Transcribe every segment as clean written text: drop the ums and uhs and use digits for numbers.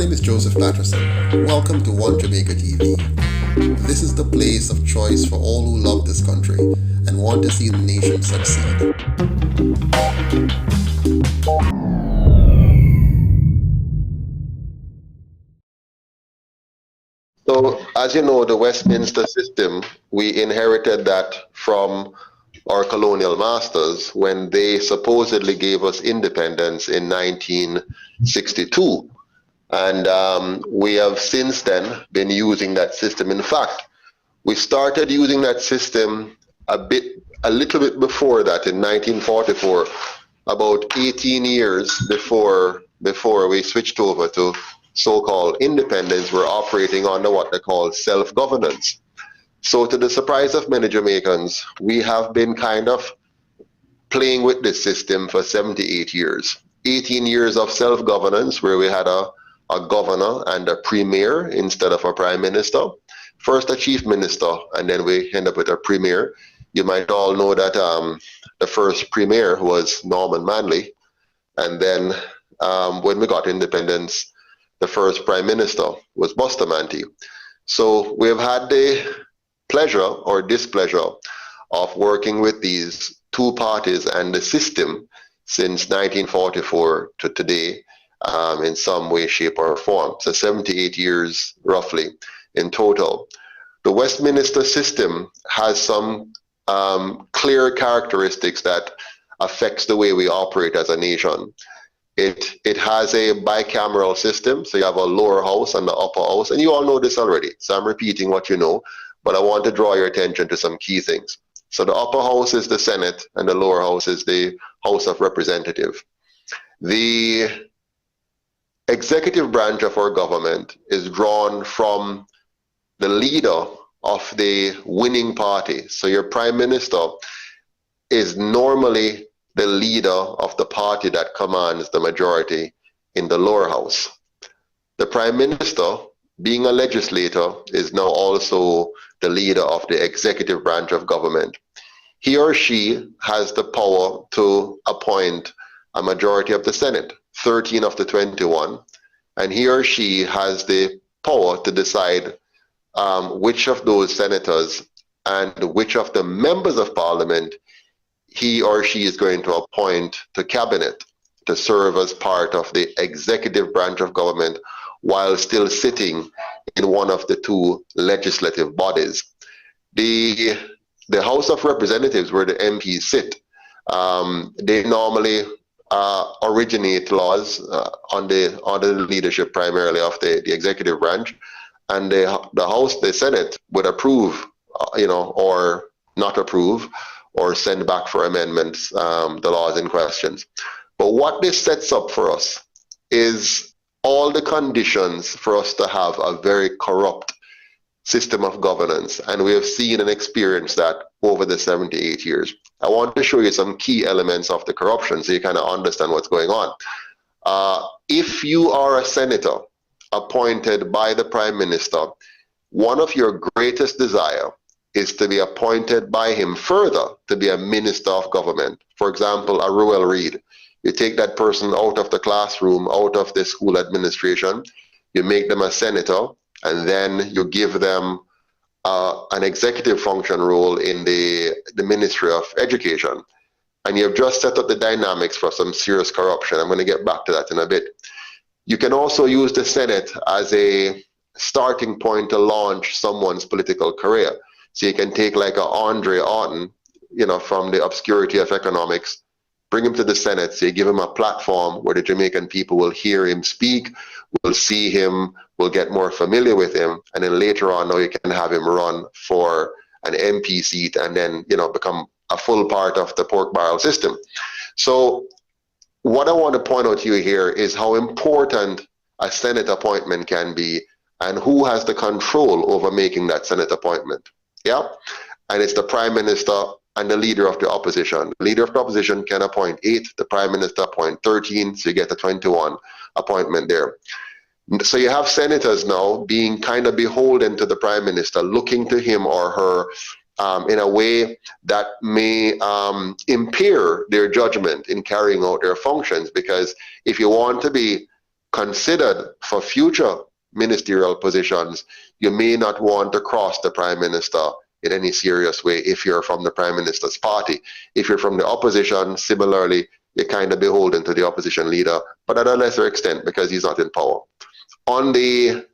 name is Joseph Patterson. Welcome to One Jamaica TV. This is the place of choice for all who love this country and want to see the nation succeed. So, as you know, the Westminster system, we inherited that from our colonial masters when they supposedly gave us independence in 1962. And we have since then been using that system. In fact, we started using that system a little bit before that in 1944, about 18 years before we switched over to so-called independence. We're operating under what they call self-governance. So to the surprise of many Jamaicans, we have been kind of playing with this system for 78 years. 18 years of self-governance where we had a governor and a premier instead of a prime minister. First a chief minister, and then we end up with a premier. You might all know that the first premier was Norman Manley. And then when we got independence, the first prime minister was Bustamante. So we've had the pleasure or displeasure of working with these two parties and the system since 1944 to today in some way, shape, or form. So 78 years roughly in total. The Westminster system has some clear characteristics that affects the way we operate as a nation. It has a bicameral system, so you have a lower house and the upper house, and you all know this already, so I'm repeating what you know, but I want to draw your attention to some key things. So the upper house is the Senate, and the lower house is the House of Representatives. The executive branch of our government is drawn from the leader of the winning party. So your prime minister is normally the leader of the party that commands the majority in the lower house. The prime minister, being a legislator, is now also the leader of the executive branch of government. He or she has the power to appoint a majority of the Senate, 13 of the 21, and he or she has the power to decide which of those senators and which of the members of parliament he or she is going to appoint to cabinet to serve as part of the executive branch of government while still sitting in one of the two legislative bodies. The House of Representatives, where the MPs sit, they normally originate laws under the leadership primarily of the executive branch, and the Senate would approve, or not approve, or send back for amendments the laws in questions. But what this sets up for us is all the conditions for us to have a very corrupt system of governance, and we have seen and experienced that over the 78 years. I want to show you some key elements of the corruption so you kind of understand what's going on. If you are a senator appointed by the prime minister, one of your greatest desire is to be appointed by him further to be a minister of government. For example, a Ruel Reid. You take that person out of the classroom, out of the school administration, you make them a senator, and then you give them an executive function role in the Ministry of Education. And you've just set up the dynamics for some serious corruption. I'm going to get back to that in a bit. You can also use the Senate as a starting point to launch someone's political career. So you can take like a Andre Orton, from the obscurity of economics, bring him to the Senate, so you give him a platform where the Jamaican people will hear him speak, will see him, will get more familiar with him, and then later on now you can have him run for an MP seat and then, become a full part of the pork barrel system. So what I want to point out to you here is how important a Senate appointment can be and who has the control over making that Senate appointment. Yeah, and it's the prime minister and the leader of the opposition. The leader of the opposition can appoint 8, the prime minister appoint 13, so you get a 21 appointment there. So you have senators now being kind of beholden to the prime minister, looking to him or her in a way that may impair their judgment in carrying out their functions. Because if you want to be considered for future ministerial positions, you may not want to cross the prime minister in any serious way if you're from the prime minister's party. If you're from the opposition, similarly, you're kind of beholden to the opposition leader, but at a lesser extent because he's not in power. On the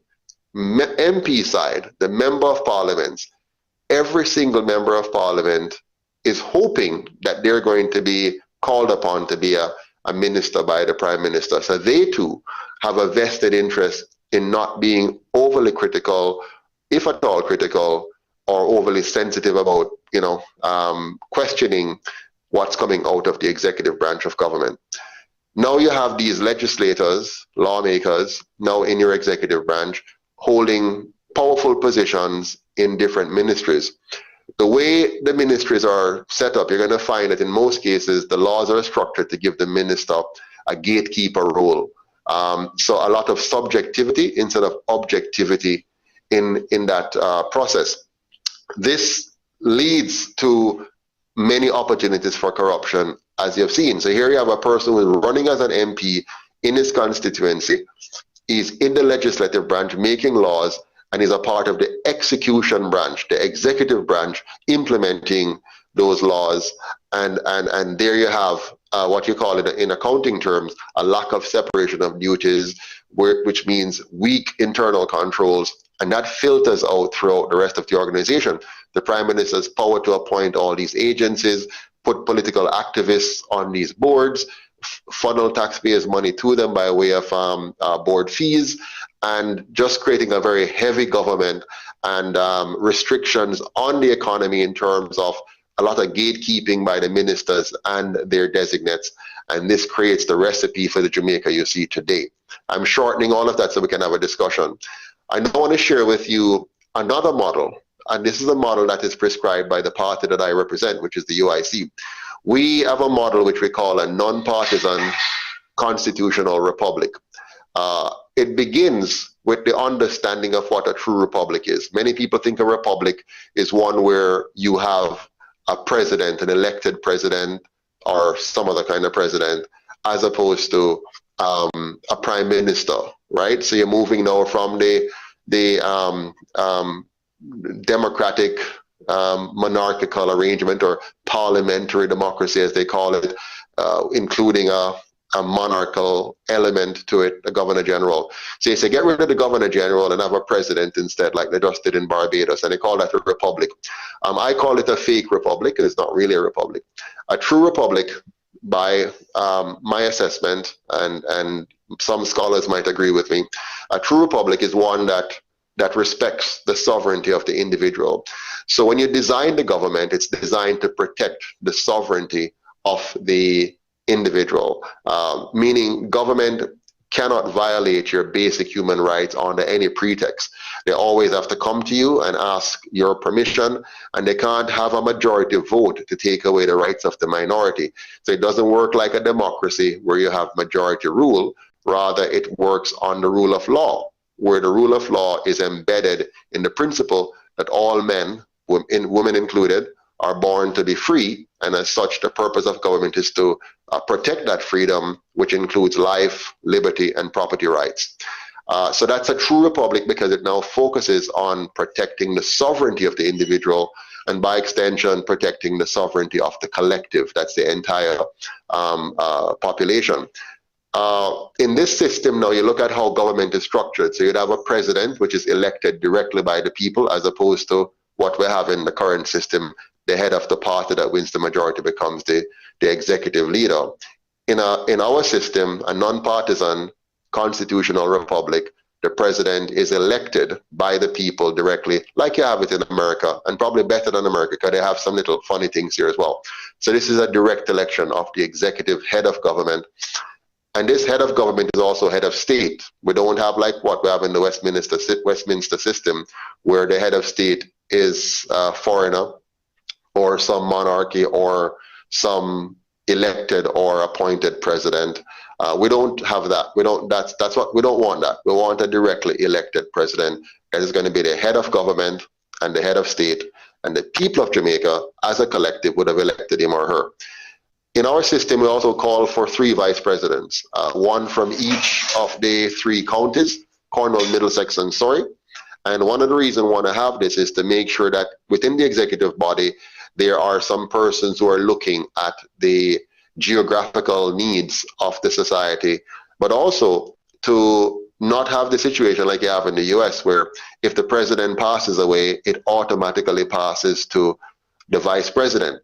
MP side, the member of parliament, every single member of parliament is hoping that they're going to be called upon to be a minister by the prime minister. So they too have a vested interest in not being overly critical, if at all critical, or overly sensitive about, questioning what's coming out of the executive branch of government. Now you have these legislators, lawmakers, now in your executive branch, holding powerful positions in different ministries. The way the ministries are set up, you're going to find that in most cases, the laws are structured to give the minister a gatekeeper role. So a lot of subjectivity instead of objectivity in that process. This leads to many opportunities for corruption, as you've seen. So here you have a person who's running as an MP in his constituency. He's in the legislative branch making laws, and is a part of the execution branch, the executive branch, implementing those laws. And there you have what you call it in accounting terms, a lack of separation of duties, which means weak internal controls, and that filters out throughout the rest of the organization. The Prime Minister's power to appoint all these agencies, put political activists on these boards, funnel taxpayers' money to them by way of board fees, and just creating a very heavy government and restrictions on the economy in terms of a lot of gatekeeping by the ministers and their designates. And this creates the recipe for the Jamaica you see today. I'm shortening all of that so we can have a discussion. I now want to share with you another model, and this is a model that is prescribed by the party that I represent, which is the UIC. We have a model which we call a non-partisan constitutional republic. It begins with the understanding of what a true republic is. Many people think a republic is one where you have a president, an elected president, or some other kind of president, as opposed to a prime minister, right? So you're moving now from the democratic monarchical arrangement, or parliamentary democracy as they call it, including a monarchical element to it, the governor general. So you say get rid of the governor general and have a president instead, like they just did in Barbados, and they call that a republic. I call it a fake republic, and it's not really a republic. A true republic, by my assessment, and some scholars might agree with me, a true republic is one that respects the sovereignty of the individual. So when you design the government, it's designed to protect the sovereignty of the individual, meaning government cannot violate your basic human rights under any pretext. They always have to come to you and ask your permission, and they can't have a majority vote to take away the rights of the minority. So it doesn't work like a democracy where you have majority rule. Rather, it works on the rule of law, where the rule of law is embedded in the principle that all men, women included, are born to be free, and as such, the purpose of government is to protect that freedom, which includes life, liberty, and property rights. So that's a true republic because it now focuses on protecting the sovereignty of the individual, and by extension, protecting the sovereignty of the collective. That's the entire population. In this system now, you look at how government is structured. So you'd have a president, which is elected directly by the people, as opposed to what we have in the current system. The head of the party that wins the majority becomes the executive leader. In our system, a non-partisan constitutional republic, the president is elected by the people directly, like you have it in America, and probably better than America, because they have some little funny things here as well. So this is a direct election of the executive head of government. And this head of government is also head of state. We don't have like what we have in the Westminster system, where the head of state is a foreigner, or some monarchy, or some elected or appointed president. We don't have that. That's what we don't want. That we want a directly elected president that is going to be the head of government and the head of state, and the people of Jamaica as a collective would have elected him or her. In our system, we also call for 3 vice presidents, one from each of the 3 counties, Cornwall, Middlesex, and Surrey. And one of the reasons we want to have this is to make sure that within the executive body, there are some persons who are looking at the geographical needs of the society, but also to not have the situation like you have in the US, where if the president passes away, it automatically passes to the vice president.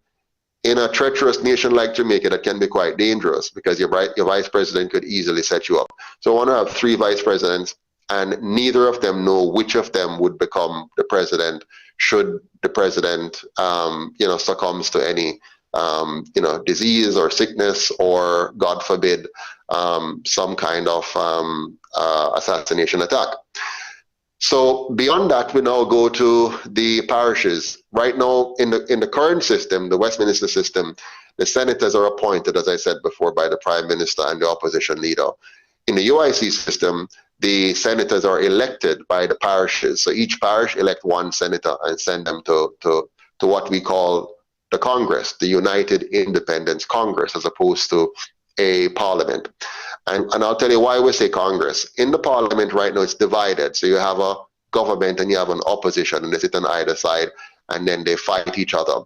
In a treacherous nation like Jamaica, that can be quite dangerous because your vice president could easily set you up. So I want to have 3 vice presidents, and neither of them know which of them would become the president should the president, succumbs to any, disease or sickness, or God forbid, some kind of assassination attack. So beyond that, we now go to the parishes. Right now, in the current system, the Westminster system, the senators are appointed, as I said before, by the Prime Minister and the opposition leader. In the UIC system, the senators are elected by the parishes. So each parish elect 1 senator and send them to what we call the Congress, the United Independence Congress, as opposed to a parliament. And I'll tell you why we say Congress. In the parliament right now, it's divided. So you have a government and you have an opposition, and they sit on either side, and then they fight each other.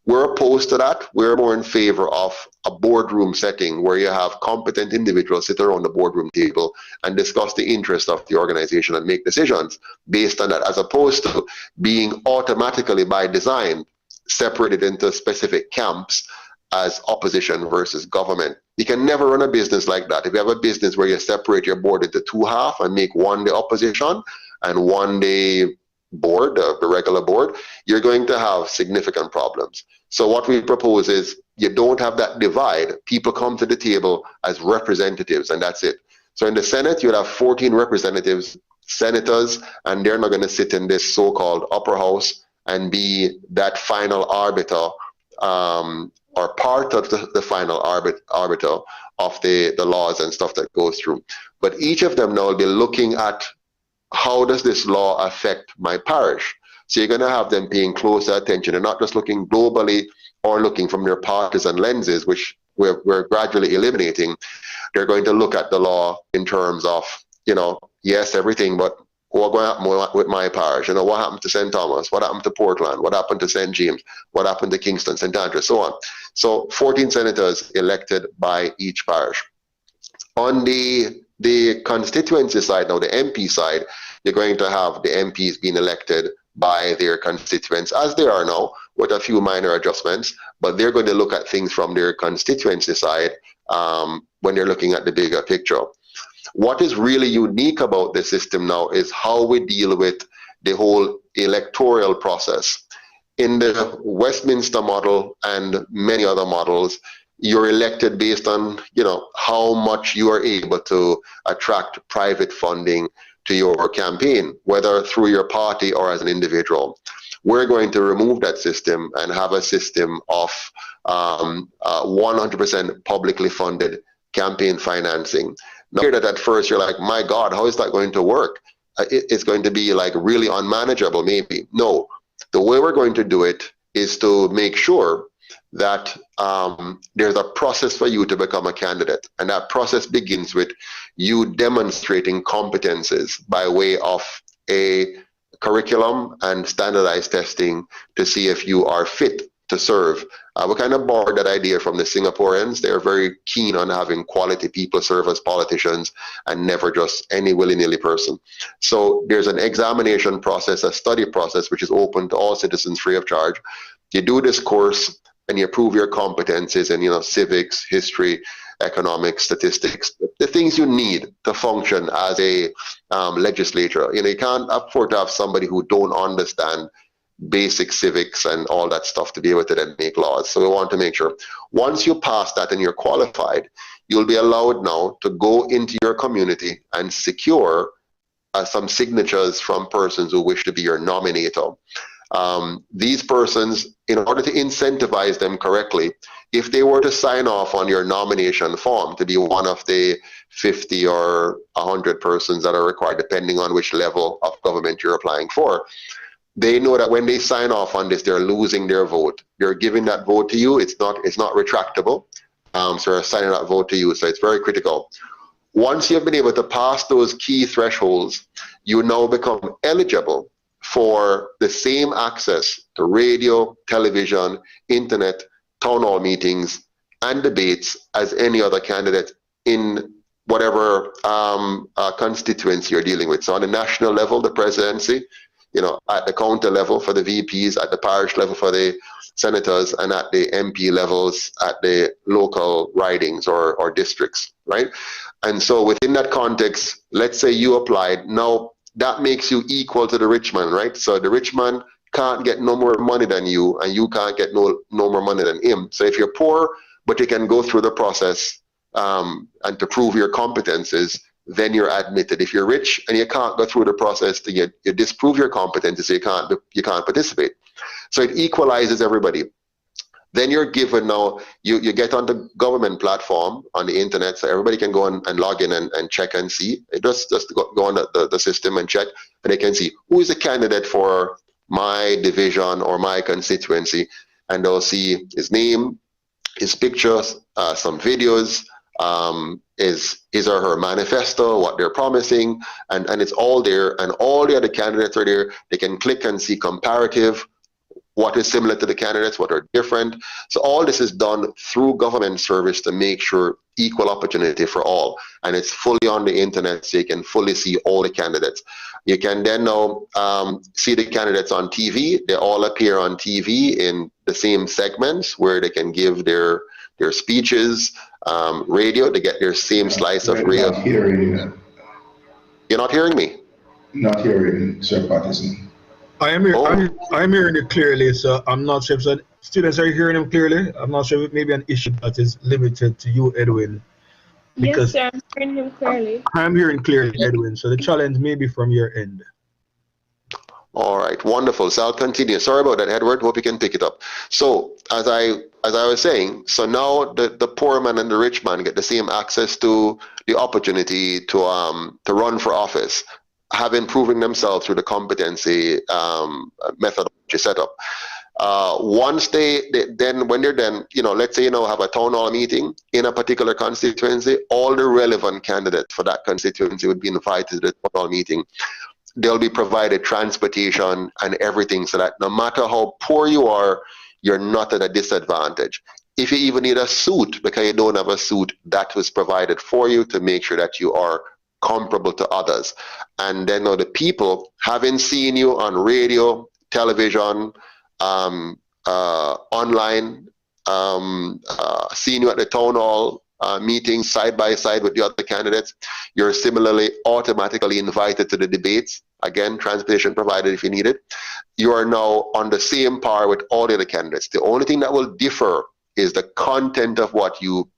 We're opposed to that. We're more in favor of a boardroom setting where you have competent individuals sit around the boardroom table and discuss the interest of the organization and make decisions based on that, as opposed to being automatically by design separated into specific camps as opposition versus government. You can never run a business like that. If you have a business where you separate your board into 2 halves and make one the opposition and one the board, the regular board, you're going to have significant problems. So what we propose is you don't have that divide. People come to the table as representatives, and that's it. So in the Senate, you'll have 14 representatives, senators, and they're not going to sit in this so-called upper house and be that final arbiter, or part of the final arbiter of the laws and stuff that goes through. But each of them now will be looking at, how does this law affect my parish? So you're going to have them paying closer attention and not just looking globally or looking from their partisan lenses, which we're gradually eliminating. They're going to look at the law in terms of, yes, everything, but what's going to happen with my parish? What happened to St. Thomas? What happened to Portland? What happened to St. James? What happened to Kingston, St. Andrews, so on. So 14 senators elected by each parish. On the constituency side, now the MP side, you're going to have the MPs being elected by their constituents, as they are now, with a few minor adjustments, but they're going to look at things from their constituency side when they're looking at the bigger picture. What is really unique about the system now is how we deal with the whole electoral process. In the Westminster model and many other models, you're elected based on, how much you are able to attract private funding to your campaign, whether through your party or as an individual. We're going to remove that system and have a system of 100% publicly funded campaign financing. Now, hear that at first you're like, my God, how is that going to work? It's going to be like really unmanageable, maybe. No, the way we're going to do it is to make sure that there's a process for you to become a candidate. And that process begins with you demonstrating competences by way of a curriculum and standardized testing to see if you are fit to serve. We kind of borrowed that idea from the Singaporeans. They're very keen on having quality people serve as politicians and never just any willy-nilly person. So there's an examination process, a study process, which is open to all citizens free of charge. You do this course and you prove your competencies in, civics, history, economics, statistics, the things you need to function as a legislator. You can't afford to have somebody who don't understand basic civics and all that stuff to be able to then make laws. So we want to make sure once you pass that and you're qualified, you'll be allowed now to go into your community and secure some signatures from persons who wish to be your nominator. These persons, in order to incentivize them correctly, if they were to sign off on your nomination form to be one of the 50 or 100 persons that are required, depending on which level of government you're applying for, they know that when they sign off on this, they're losing their vote. They're giving that vote to you. It's not retractable. So they're signing that vote to you. So it's very critical. Once you've been able to pass those key thresholds, you now become eligible for the same access to radio, television, internet, town hall meetings, and debates as any other candidate in whatever constituency you're dealing with. So on the national level, the presidency, at the county level for the VPs, at the parish level for the senators, and at the MP levels at the local ridings or districts, right? And so within that context, let's say you applied. Now that makes you equal to the rich man, right? So the rich man can't get no more money than you, and you can't get no more money than him. So if you're poor, but you can go through the process and to prove your competences, then you're admitted. If you're rich and you can't go through the process to you disprove your competences, so you can't participate. So it equalizes everybody. Then you're given now, you get on the government platform on the internet, so everybody can go and log in and check and see. It just go on the system and check, and they can see who is a candidate for my division or my constituency, and they'll see his name, his pictures, some videos, his or her manifesto, what they're promising, and it's all there, and all the other candidates are there. They can click and see comparative, what is similar to the candidates, what are different. So all this is done through government service to make sure equal opportunity for all. And it's fully on the internet, so you can fully see all the candidates. You can then now see the candidates on TV. They all appear on TV in the same segments where they can give their speeches. Radio, they get their same slice of radio. Not hearing you. You're not hearing me? Not hearing, Sir Patterson. I am hearing it clearly, so I'm not sure if students are hearing him clearly. I'm not sure if it may be an issue that is limited to you, Edwin. Yes, sir, I'm hearing him clearly. I'm hearing clearly, Edwin, so the challenge may be from your end. All right, wonderful. So I'll continue. Sorry about that, Edward. Hope you can pick it up. So as I was saying, so now the poor man and the rich man get the same access to the opportunity to run for office, having proven themselves through the competency methodology setup. Once when they're done, let's say have a town hall meeting in a particular constituency, all the relevant candidates for that constituency would be invited to the town hall meeting. They'll be provided transportation and everything, so that no matter how poor you are, you're not at a disadvantage. If you even need a suit because you don't have a suit, that was provided for you to make sure that you are comparable to others. And then the people, having seen you on radio, television, online, seeing you at the town hall meeting side by side with the other candidates, you're similarly automatically invited to the debates. Again, transportation provided if you need it. You are now on the same par with all the other candidates. The only thing that will differ is the content of what you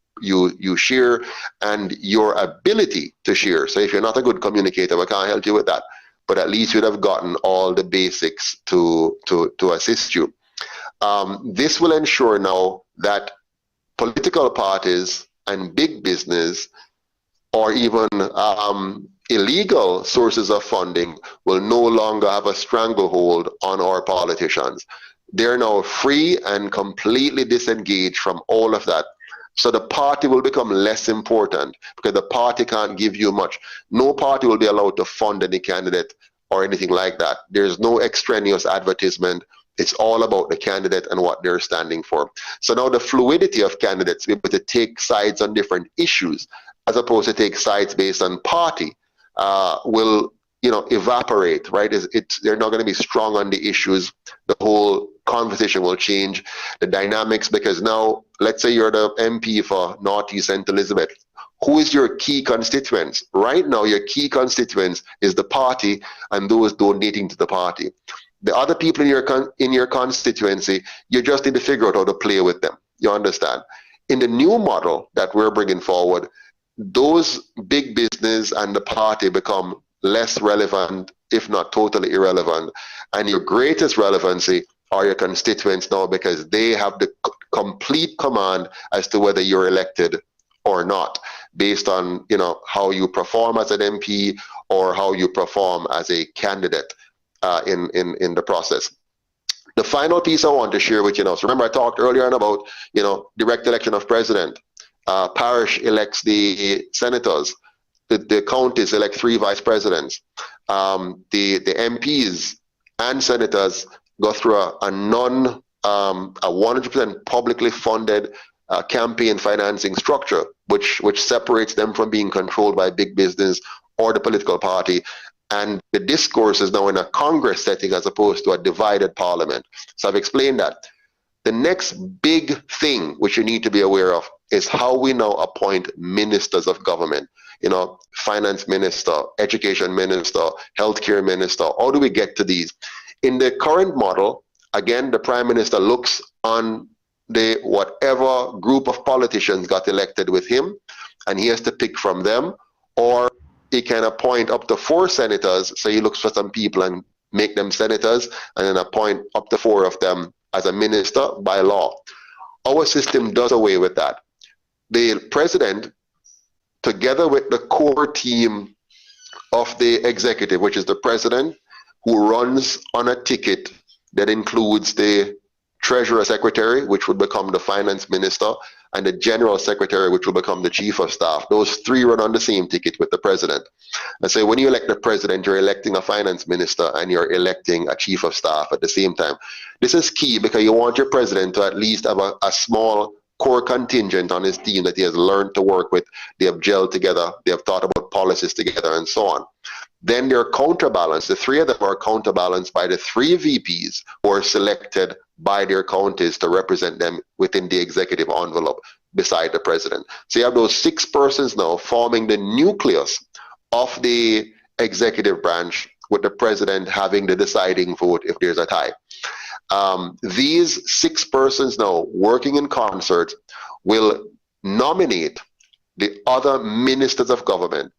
share and your ability to share. So if you're not a good communicator, I can't help you with that. But at least you'd have gotten all the basics to assist you. This will ensure now that political parties and big business, or even illegal sources of funding, will no longer have a stranglehold on our politicians. They're now free and completely disengaged from all of that. So the party will become less important because the party can't give you much. No party will be allowed to fund any candidate or anything like that. There's no extraneous advertisement. It's all about the candidate and what they're standing for. So now the fluidity of candidates, be able to take sides on different issues as opposed to take sides based on party, will evaporate, right? They're not going to be strong on the issues. The whole conversation will change, the dynamics, because now, let's say you're the MP for Northeast St. Elizabeth. Who is your key constituents? Right now, your key constituents is the party and those donating to the party. The other people in your constituency, you just need to figure out how to play with them. You understand? In the new model that we're bringing forward, those big business and the party become less relevant, if not totally irrelevant. And your greatest relevancy are your constituents now, because they have the complete command as to whether you're elected or not, based on how you perform as an MP or how you perform as a candidate. in the process. The final piece I want to share with you now. So remember, I talked earlier on about direct election of president. Parish elects the senators. The counties elect 3 vice presidents. The MPs and senators go through a 100% publicly funded campaign financing structure, which separates them from being controlled by big business or the political party. And the discourse is now in a Congress setting as opposed to a divided parliament. So I've explained that. The next big thing which you need to be aware of is how we now appoint ministers of government. Finance minister, education minister, healthcare minister. How do we get to these? In the current model, again, the prime minister looks on the whatever group of politicians got elected with him, and he has to pick from them, or he can appoint up to 4 senators. So he looks for some people and make them senators, and then appoint up to 4 of them as a minister by law. Our system does away with that. The president, together with the core team of the executive, which is the president, who runs on a ticket that includes the treasurer secretary, which would become the finance minister, and the general secretary, which will become the chief of staff. Those 3 run on the same ticket with the president. And so when you elect the president, you're electing a finance minister and you're electing a chief of staff at the same time. This is key because you want your president to at least have a small core contingent on his team that he has learned to work with. They have gelled together, they have thought about policies together, and so on. Then they're counterbalanced. The 3 of them are counterbalanced by the 3 VPs who are selected by their counties to represent them within the executive envelope beside the president. So you have those 6 persons now forming the nucleus of the executive branch, with the president having the deciding vote if there's a tie. These 6 persons now working in concert will nominate the other ministers of government,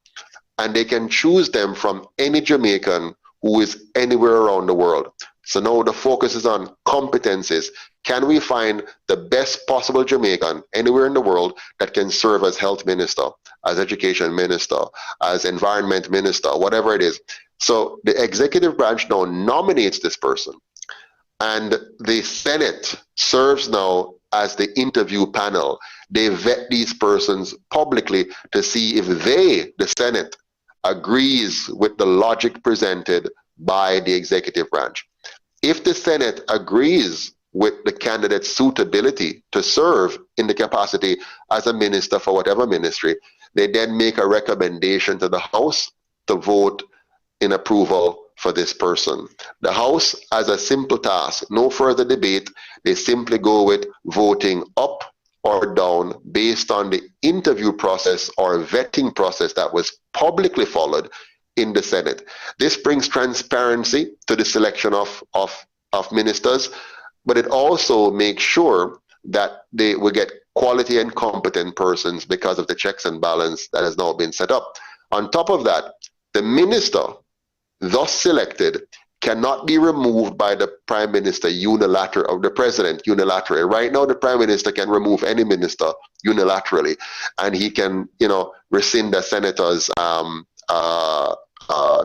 and they can choose them from any Jamaican who is anywhere around the world. So now the focus is on competencies. Can we find the best possible Jamaican anywhere in the world that can serve as health minister, as education minister, as environment minister, whatever it is? So the executive branch now nominates this person, and the Senate serves now as the interview panel. They vet these persons publicly to see if they, the Senate, agrees with the logic presented by the executive branch. If the Senate agrees with the candidate's suitability to serve in the capacity as a minister for whatever ministry, they then make a recommendation to the House to vote in approval for this person. The House has a simple task, no further debate. They simply go with voting up or down based on the interview process or vetting process that was publicly followed in the Senate. This brings transparency to the selection of ministers, but it also makes sure that they will get quality and competent persons because of the checks and balance that has now been set up. On top of that, the minister thus selected cannot be removed by the prime minister unilaterally, or the president unilaterally. Right now, the prime minister can remove any minister unilaterally, and he can, rescind a senator's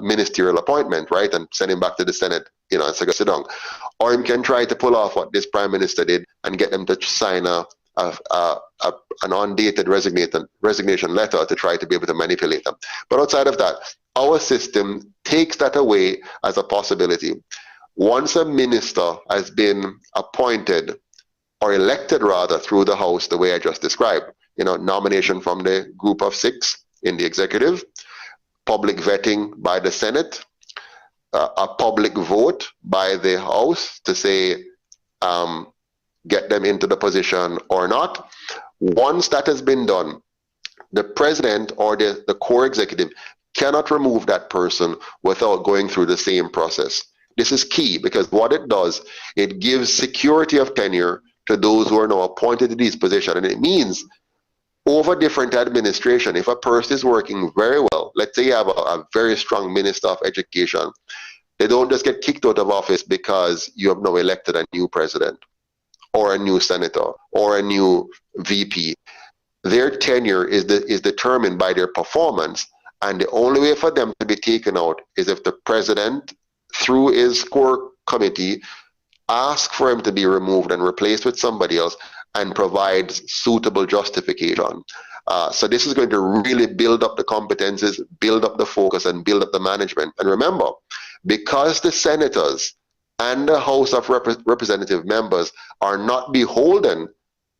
ministerial appointment, right, and send him back to the Senate, and say, go sit down. Or he can try to pull off what this prime minister did and get them to sign an undated resignation letter to try to be able to manipulate them. But outside of that, our system takes that away as a possibility. Once a minister has been appointed or elected rather through the House, the way I just described, nomination from the group of 6 in the executive, public vetting by the Senate, a public vote by the House to say get them into the position or not. Once that has been done, the president or the core executive cannot remove that person without going through the same process. This is key because what it does, it gives security of tenure to those who are now appointed to these positions. And it means over different administration, if a person is working very well, let's say you have a very strong minister of education, they don't just get kicked out of office because you have now elected a new president or a new senator or a new VP. Their tenure is determined by their performance, and the only way for them to be taken out is if the president through his core committee, ask for him to be removed and replaced with somebody else, and provides suitable justification. So this is going to really build up the competences, build up the focus, and build up the management. And remember, because the senators and the House of Representative members are not beholden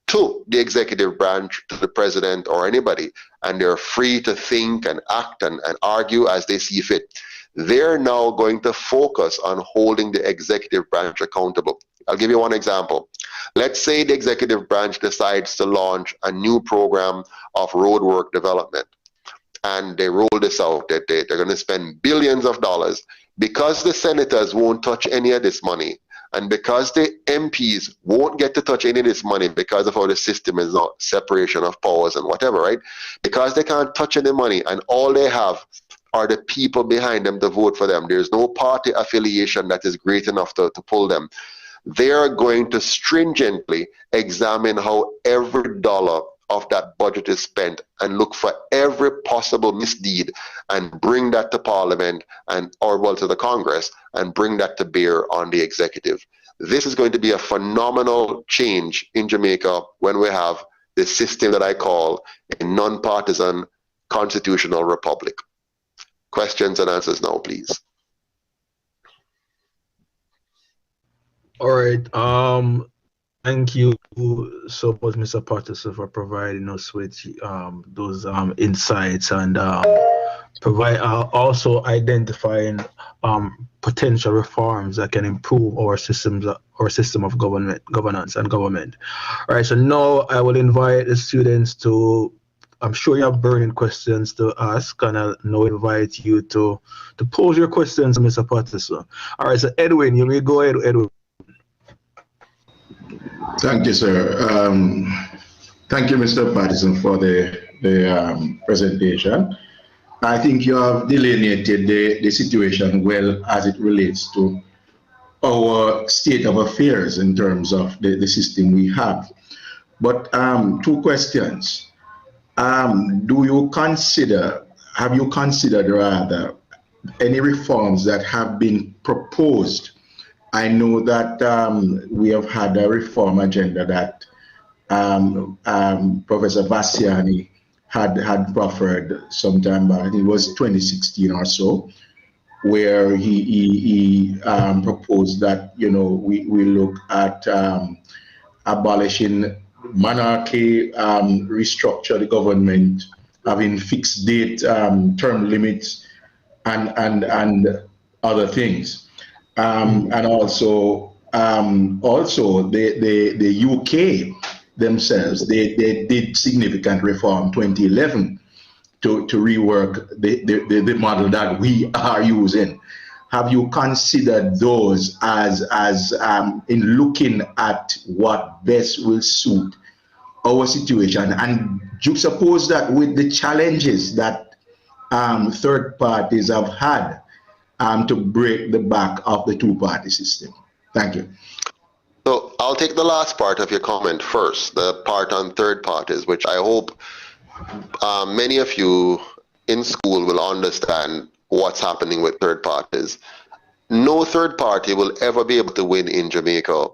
to the executive branch, to the president or anybody, and they're free to think and act and argue as they see fit, they're now going to focus on holding the executive branch accountable. I'll give you one example. Let's say the executive branch decides to launch a new program of roadwork development, and they roll this out, that they're going to spend billions of dollars. Because the senators won't touch any of this money, and because the MPs won't get to touch any of this money because of how the system is now, separation of powers and whatever, right? Because they can't touch any money, and all they have are the people behind them to vote for them. There's no party affiliation that is great enough to pull them. They are going to stringently examine how every dollar of that budget is spent and look for every possible misdeed and bring that to Parliament or to the Congress and bring that to bear on the executive. This is going to be a phenomenal change in Jamaica when we have the system that I call a non-partisan constitutional republic. Questions and answers now, please. All right. Thank you so much, Mr. Patterson, for providing us with those insights and also identifying potential reforms that can improve our system of governance and government. All right. So now I will invite the students to. I'm sure you have burning questions to ask, and I'll now invite you to pose your questions to Mr. Patterson. All right. So Edwin, you may go ahead, Edwin. Thank you, sir. Thank you, Mr. Patterson, for the presentation. I think you have delineated the situation well as it relates to our state of affairs in terms of the system we have. But two questions. Have you considered rather any reforms that have been proposed? I know that we have had a reform agenda that Professor Bassiani had proffered sometime back. I think it was 2016 or so, where he proposed that we look at abolishing monarchy, restructure the government, having fixed date term limits, and other things. And also the UK themselves, they did significant reform 2011 to rework the model that we are using. Have you considered those as in looking at what best will suit our situation, and juxtapose that with the challenges that third parties have had to break the back of the two-party system? Thank you. So I'll take the last part of your comment first, the part on third parties, which I hope many of you in school will understand what's happening with third parties. No third party will ever be able to win in Jamaica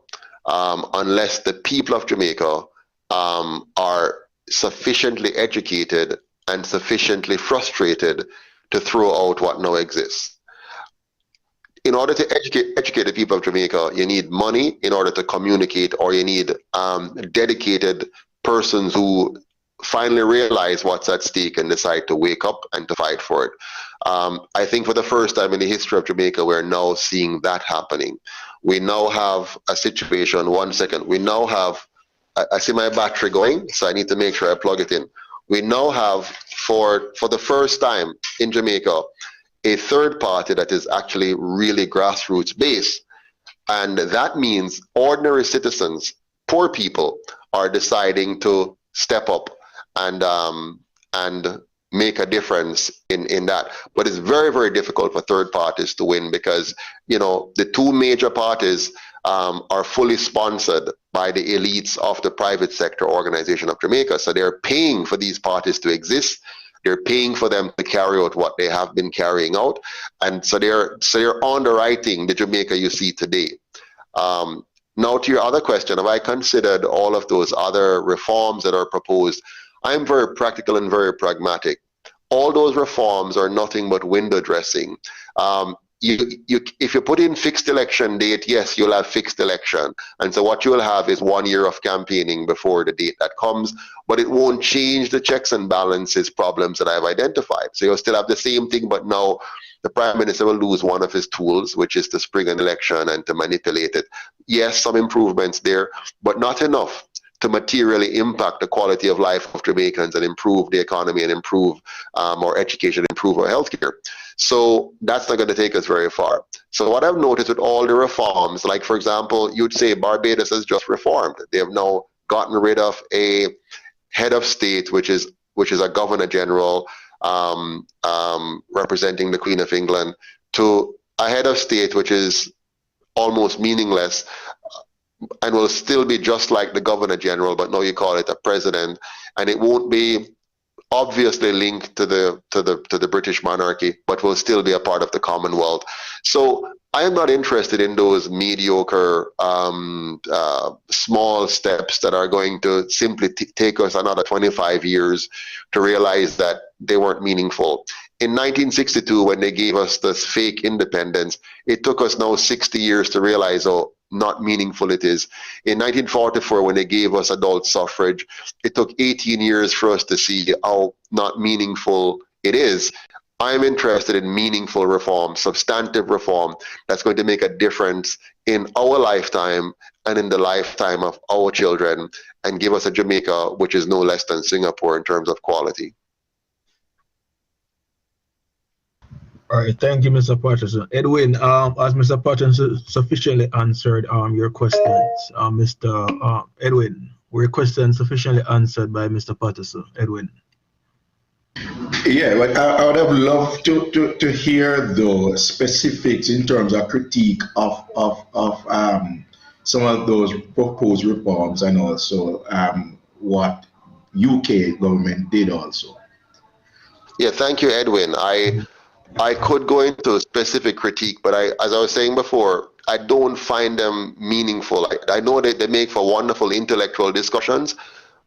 unless the people of Jamaica are sufficiently educated and sufficiently frustrated to throw out what now exists. In order to educate the people of Jamaica, you need money in order to communicate, or you need dedicated persons who finally realize what's at stake and decide to wake up and to fight for it. I think for the first time in the history of Jamaica, we're now seeing that happening. We now have a situation, one second, we now have, I see my battery going, so I need to make sure I plug it in. We now have, for the first time in Jamaica, a third party that is actually really grassroots based. And that means ordinary citizens, poor people, are deciding to step up and make a difference in that. But it's very, very difficult for third parties to win because, the two major parties are fully sponsored by the elites of the private sector organization of Jamaica. So they're paying for these parties to exist. They're paying for them to carry out what they have been carrying out, and so they're underwriting the Jamaica you see today. Now to your other question, have I considered all of those other reforms that are proposed? I'm very practical and very pragmatic. All those reforms are nothing but window dressing. If you put in fixed election date, yes, you'll have fixed election. And so what you'll have is 1 year of campaigning before the date that comes, but it won't change the checks and balances problems that I've identified. So you'll still have the same thing, but now the Prime Minister will lose one of his tools, which is to spring an election and to manipulate it. Yes, some improvements there, but not enough to materially impact the quality of life of Jamaicans and improve the economy and improve our education, improve our healthcare. So that's not going to take us very far. So what I've noticed with all the reforms, like for example, you'd say Barbados has just reformed. They have now gotten rid of a head of state, which is a governor general representing the Queen of England, to a head of state which is almost meaningless and will still be just like the governor general, but now you call it a president, and it won't be obviously linked to the British monarchy, but will still be a part of the Commonwealth. So I am not interested in those mediocre small steps that are going to simply take us another 25 years to realize that they weren't meaningful. In 1962, when they gave us this fake independence, it took us now 60 years to realize how not meaningful it is. In 1944, when they gave us adult suffrage, it took 18 years for us to see how not meaningful it is. I'm interested in meaningful reform, substantive reform that's going to make a difference in our lifetime and in the lifetime of our children, and give us a Jamaica which is no less than Singapore in terms of quality. All right, thank you, Mr. Patterson. Edwin, as Mr. Patterson sufficiently answered your questions, Mr. Edwin, were your questions sufficiently answered by Mr. Patterson? Edwin. Yeah, but I would have loved to hear the specifics in terms of critique of some of those proposed reforms, and also what UK government did also. Yeah, thank you, Edwin. I could go into specific critique, but as I was saying before, I don't find them meaningful. I know that they make for wonderful intellectual discussions,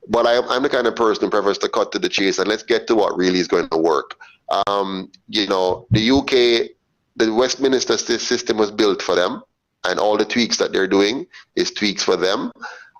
but I'm the kind of person who prefers to cut to the chase and let's get to what really is going to work. The UK, the Westminster system was built for them, and all the tweaks that they're doing is tweaks for them.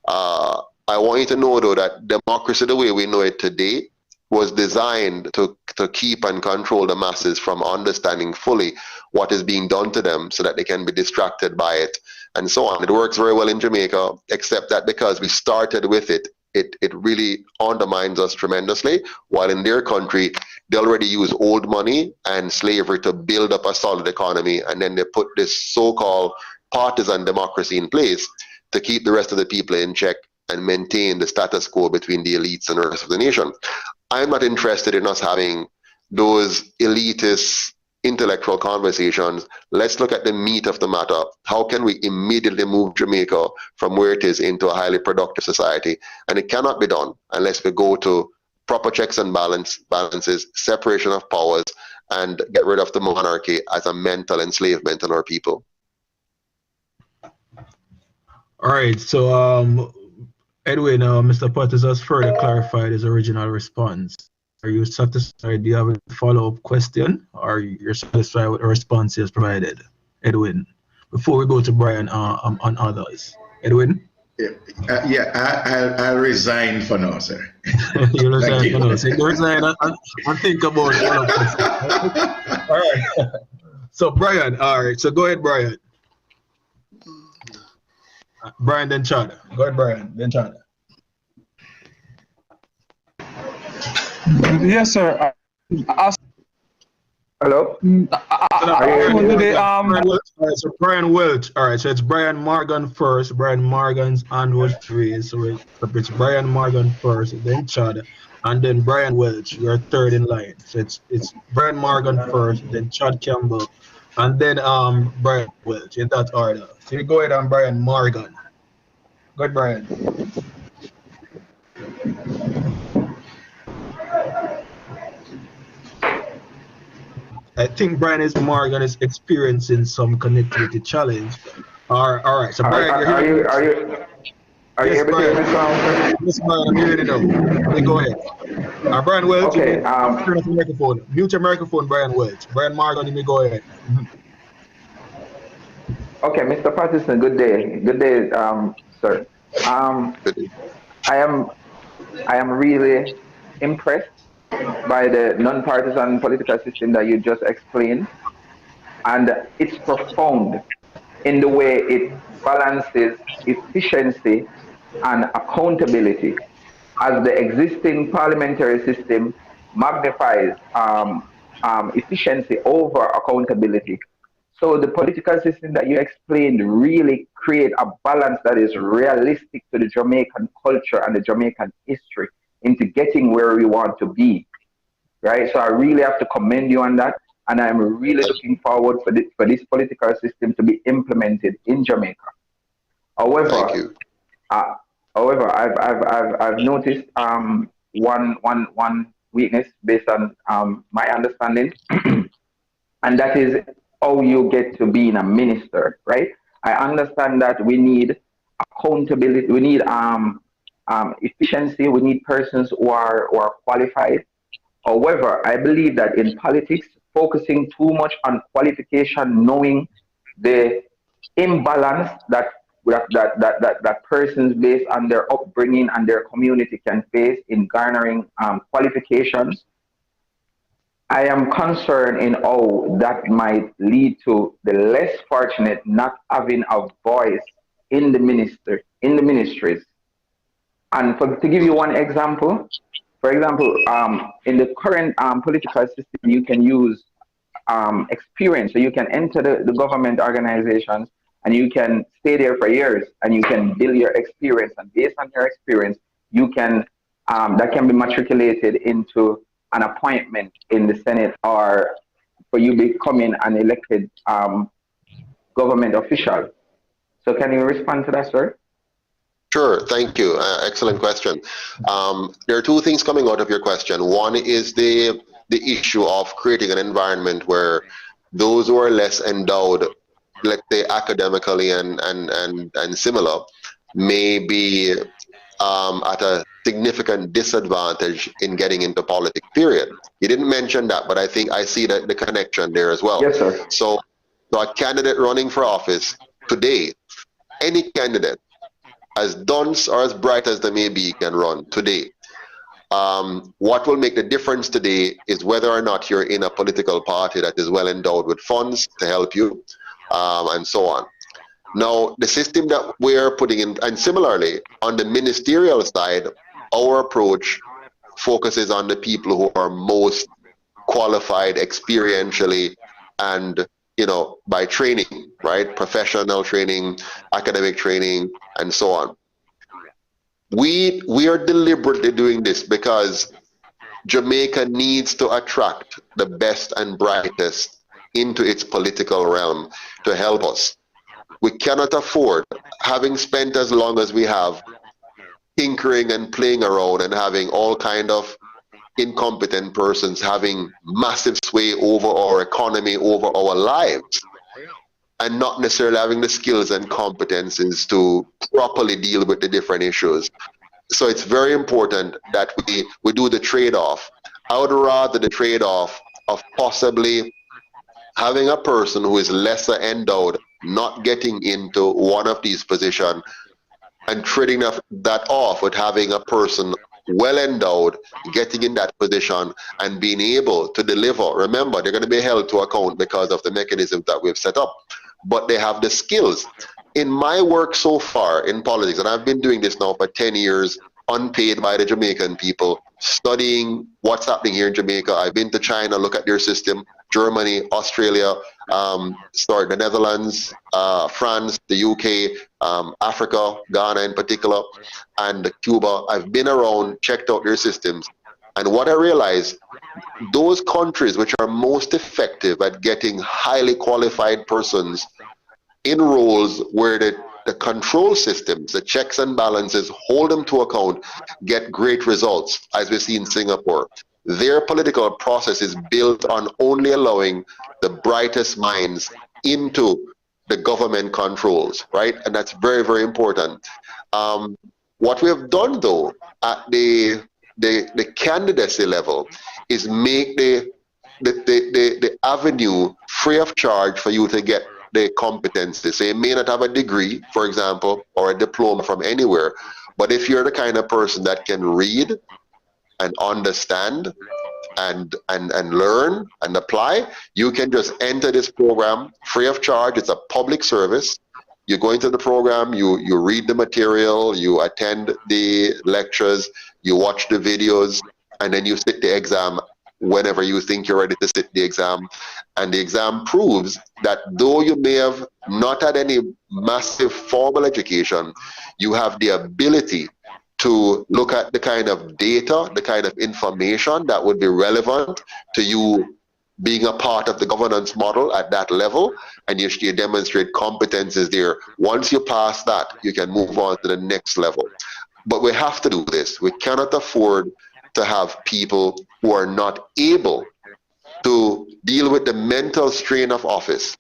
I want you to know, though, that democracy, the way we know it today, was designed to keep and control the masses from understanding fully what is being done to them so that they can be distracted by it and so on. It works very well in Jamaica, except that because we started with it, it really undermines us tremendously, while in their country, they already use old money and slavery to build up a solid economy, and then they put this so-called partisan democracy in place to keep the rest of the people in check and maintain the status quo between the elites and the rest of the nation. I'm not interested in us having those elitist intellectual conversations. Let's look at the meat of the matter. How can we immediately move Jamaica from where it is into a highly productive society? And it cannot be done unless we go to proper checks and balances, separation of powers, and get rid of the monarchy as a mental enslavement on our people. All right, so Edwin, Mr. Patterson has further clarified his original response. Are you satisfied? Do you have a follow-up question, or you're satisfied with the response he has provided, Edwin? Before we go to Brian on others, Edwin. I'll resign for now, sir. You resign for now. So you resign and think about it. All right. So Brian, all right. So go ahead, Brian. Brian, then Chada. Go ahead, Brian, then Chada. Yes, sir. Hello? So Brian Welch. All right, so it's Brian Morgan first. Brian Morgan's hand was raised. So it's Brian Morgan first, then Chada, and then Brian Welch. You're third in line. So it's Brian Morgan first, then Chad Campbell, and then Brian Welch, in that order. So you go ahead and Brian Morgan. Go ahead, Brian. I think Brian Morgan is experiencing some connectivity challenge. All right. So Brian, Are you yes, able to hear me, sir? Yes, Brian, I'm hearing it now. Okay, go ahead. Brian Welch, Okay, turn off your microphone. Mute your microphone, Brian Welch. Brian Morgan, you may go ahead. Okay, Mr. Patterson, good day. Good day, sir. I am I am really impressed by the non-partisan political system that you just explained, and it's profound in the way it balances efficiency and accountability, as the existing parliamentary system magnifies efficiency over accountability. So the political system that you explained really create a balance that is realistic to the Jamaican culture and the Jamaican history into getting where we want to be, right? So I really have to commend you on that, and I'm really looking forward for this political system to be implemented in Jamaica. Thank However, you. uh, I've noticed one weakness based on my understanding, and that is how you get to being a minister, right? I understand that we need accountability, we need efficiency, we need persons who are qualified. However, I believe that in politics, focusing too much on qualification, knowing the imbalance that persons based on their upbringing and their community can face in garnering qualifications, I am concerned in how that might lead to the less fortunate not having a voice in the ministries. And to give you one example, for example, in the current political system, you can use experience. So you can enter the government organizations and you can stay there for years and you can build your experience. And based on your experience, you can that can be matriculated into an appointment in the Senate or for you becoming an elected government official. So can you respond to that, sir? Sure, thank you. Excellent question. There are two things coming out of your question. One is the issue of creating an environment where those who are less endowed, let's say academically and similar, may be at a significant disadvantage in getting into politics, period. You didn't mention that, but I think I see the connection there as well. Yes, sir. So a candidate running for office today, any candidate, as dunce or as bright as they may be, can run today. What will make the difference today is whether or not you're in a political party that is well endowed with funds to help you, and so on. Now, the system that we're putting in, and similarly, on the ministerial side, our approach focuses on the people who are most qualified experientially and, by training, right? Professional training, academic training, and so on. We are deliberately doing this because Jamaica needs to attract the best and brightest into its political realm to help us. We cannot afford, having spent as long as we have tinkering and playing around and having all kind of incompetent persons having massive sway over our economy, over our lives, and not necessarily having the skills and competences to properly deal with the different issues. So it's very important that we do the trade-off. I would rather the trade-off of possibly having a person who is lesser endowed not getting into one of these positions and trading that off with having a person well endowed getting in that position and being able to deliver. Remember, they're going to be held to account because of the mechanisms that we've set up, but they have the skills. In my work so far in politics, and I've been doing this now for 10 years, unpaid by the Jamaican people, studying what's happening here in Jamaica. I've been to China, look at their system, Germany, Australia, the Netherlands, France, the UK, Africa, Ghana in particular, and Cuba. I've been around, checked out their systems. And what I realized, those countries which are most effective at getting highly qualified persons in roles where the control systems, the checks and balances hold them to account, get great results, as we see in Singapore. their political process is built on only allowing the brightest minds into the government controls, right? And that's very, very important. What we have done, though, at the candidacy level is make the avenue free of charge for you to get the competency. So you may not have a degree, for example, or a diploma from anywhere, but if you're the kind of person that can read and understand and learn and apply, you can just enter this program free of charge. It's a public service. You go into the program, you read the material, you attend the lectures, you watch the videos, and then you sit the exam whenever you think you're ready to sit the exam. And the exam proves that though you may have not had any massive formal education, you have the ability to look at the kind of data, the kind of information that would be relevant to you being a part of the governance model at that level, and you demonstrate competences there. Once you pass that, you can move on to the next level. But we have to do this. We cannot afford to have people who are not able to deal with the mental strain of office,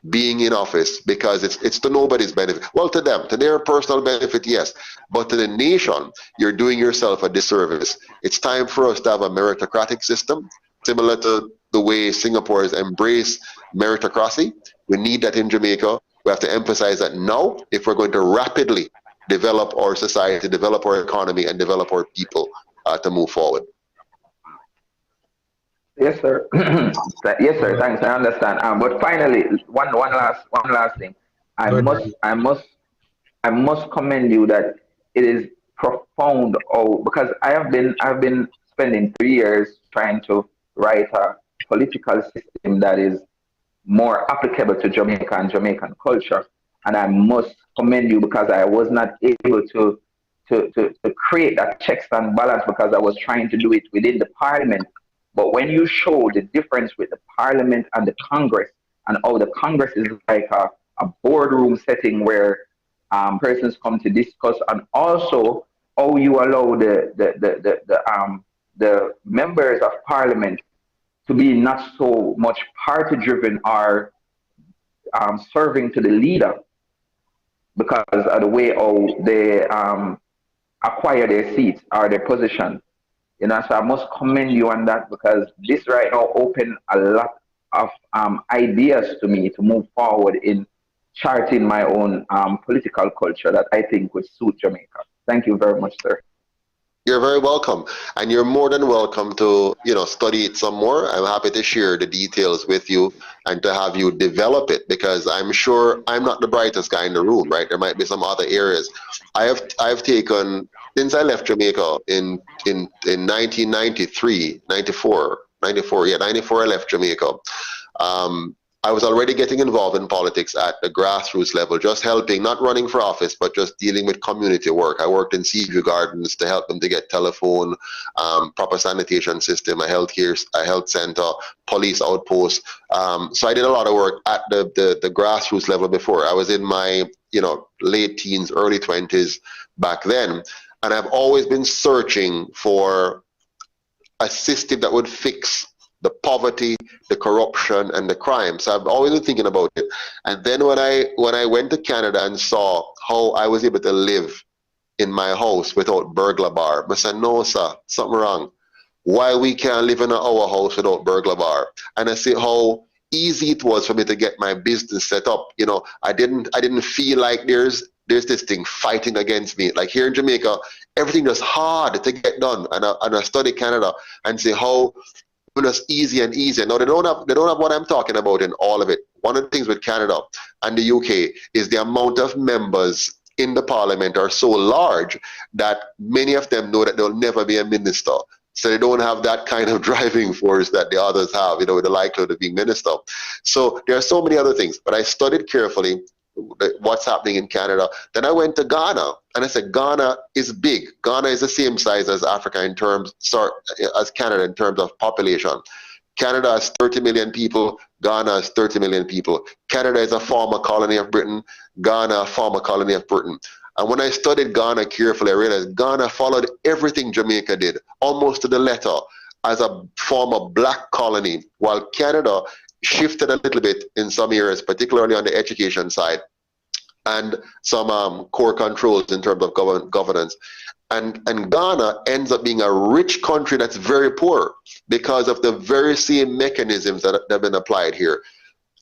being in office, because it's to nobody's benefit. Well, to them, to their personal benefit, yes, but to the nation, you're doing yourself a disservice. It's time for us to have a meritocratic system, similar to the way Singapore has embraced meritocracy. We need that in Jamaica. We have to emphasize that now if we're going to rapidly develop our society, develop our economy, and develop our people to move forward. Yes, sir. Yes, sir. Thanks. I understand. But finally, one last thing. I must commend you that it is profound. Oh, because I've been spending 3 years trying to write a political system that is more applicable to Jamaica and Jamaican culture. And I must commend you because I was not able to create that checks and balance because I was trying to do it within the parliament. But when you show the difference with the parliament and the Congress, and how the Congress is like a boardroom setting where persons come to discuss, and also how you allow the members of parliament to be not so much party driven or serving to the leader because of the way how they acquire their seats or their position. You know, so I must commend you on that because this right now opened a lot of ideas to me to move forward in charting my own political culture that I think would suit Jamaica. Thank you very much, sir. You're very welcome, and you're more than welcome to, study it some more. I'm happy to share the details with you and to have you develop it because I'm sure I'm not the brightest guy in the room, right? There might be some other areas. I've taken, since I left Jamaica in 1993, 94, I left Jamaica. I was already getting involved in politics at the grassroots level, just helping, not running for office, but just dealing with community work. I worked in Seaview Gardens to help them to get telephone, proper sanitation system, a health center, police outpost. So I did a lot of work at the grassroots level before. I was in my late teens, early 20s back then, and I've always been searching for a system that would fix the poverty, the corruption, and the crime. So I've always been thinking about it. And then when I went to Canada and saw how I was able to live in my house without burglar bar, I said, no, sir, something wrong. Why we can't live in our house without burglar bar? And I see how easy it was for me to get my business set up. I didn't feel like there's this thing fighting against me. Like here in Jamaica, everything is hard to get done. And I study Canada and see how it's easier and easier. Now they don't have what I'm talking about in all of it. One of the things with Canada and the UK is the amount of members in the parliament are so large that many of them know that they'll never be a minister. So they don't have that kind of driving force that the others have, with the likelihood of being minister. So there are so many other things, but I studied carefully what's happening in Canada. Then I went to Ghana, and I said, Ghana is big. Ghana is the same size as Africa as Canada in terms of population. Canada has 30 million people. Ghana has 30 million people. Canada is a former colony of Britain. Ghana, a former colony of Britain. And when I studied Ghana carefully, I realized Ghana followed everything Jamaica did, almost to the letter. as a former black colony, while Canada shifted a little bit in some areas, particularly on the education side, and some core controls in terms of governance. And Ghana ends up being a rich country that's very poor because of the very same mechanisms that have been applied here.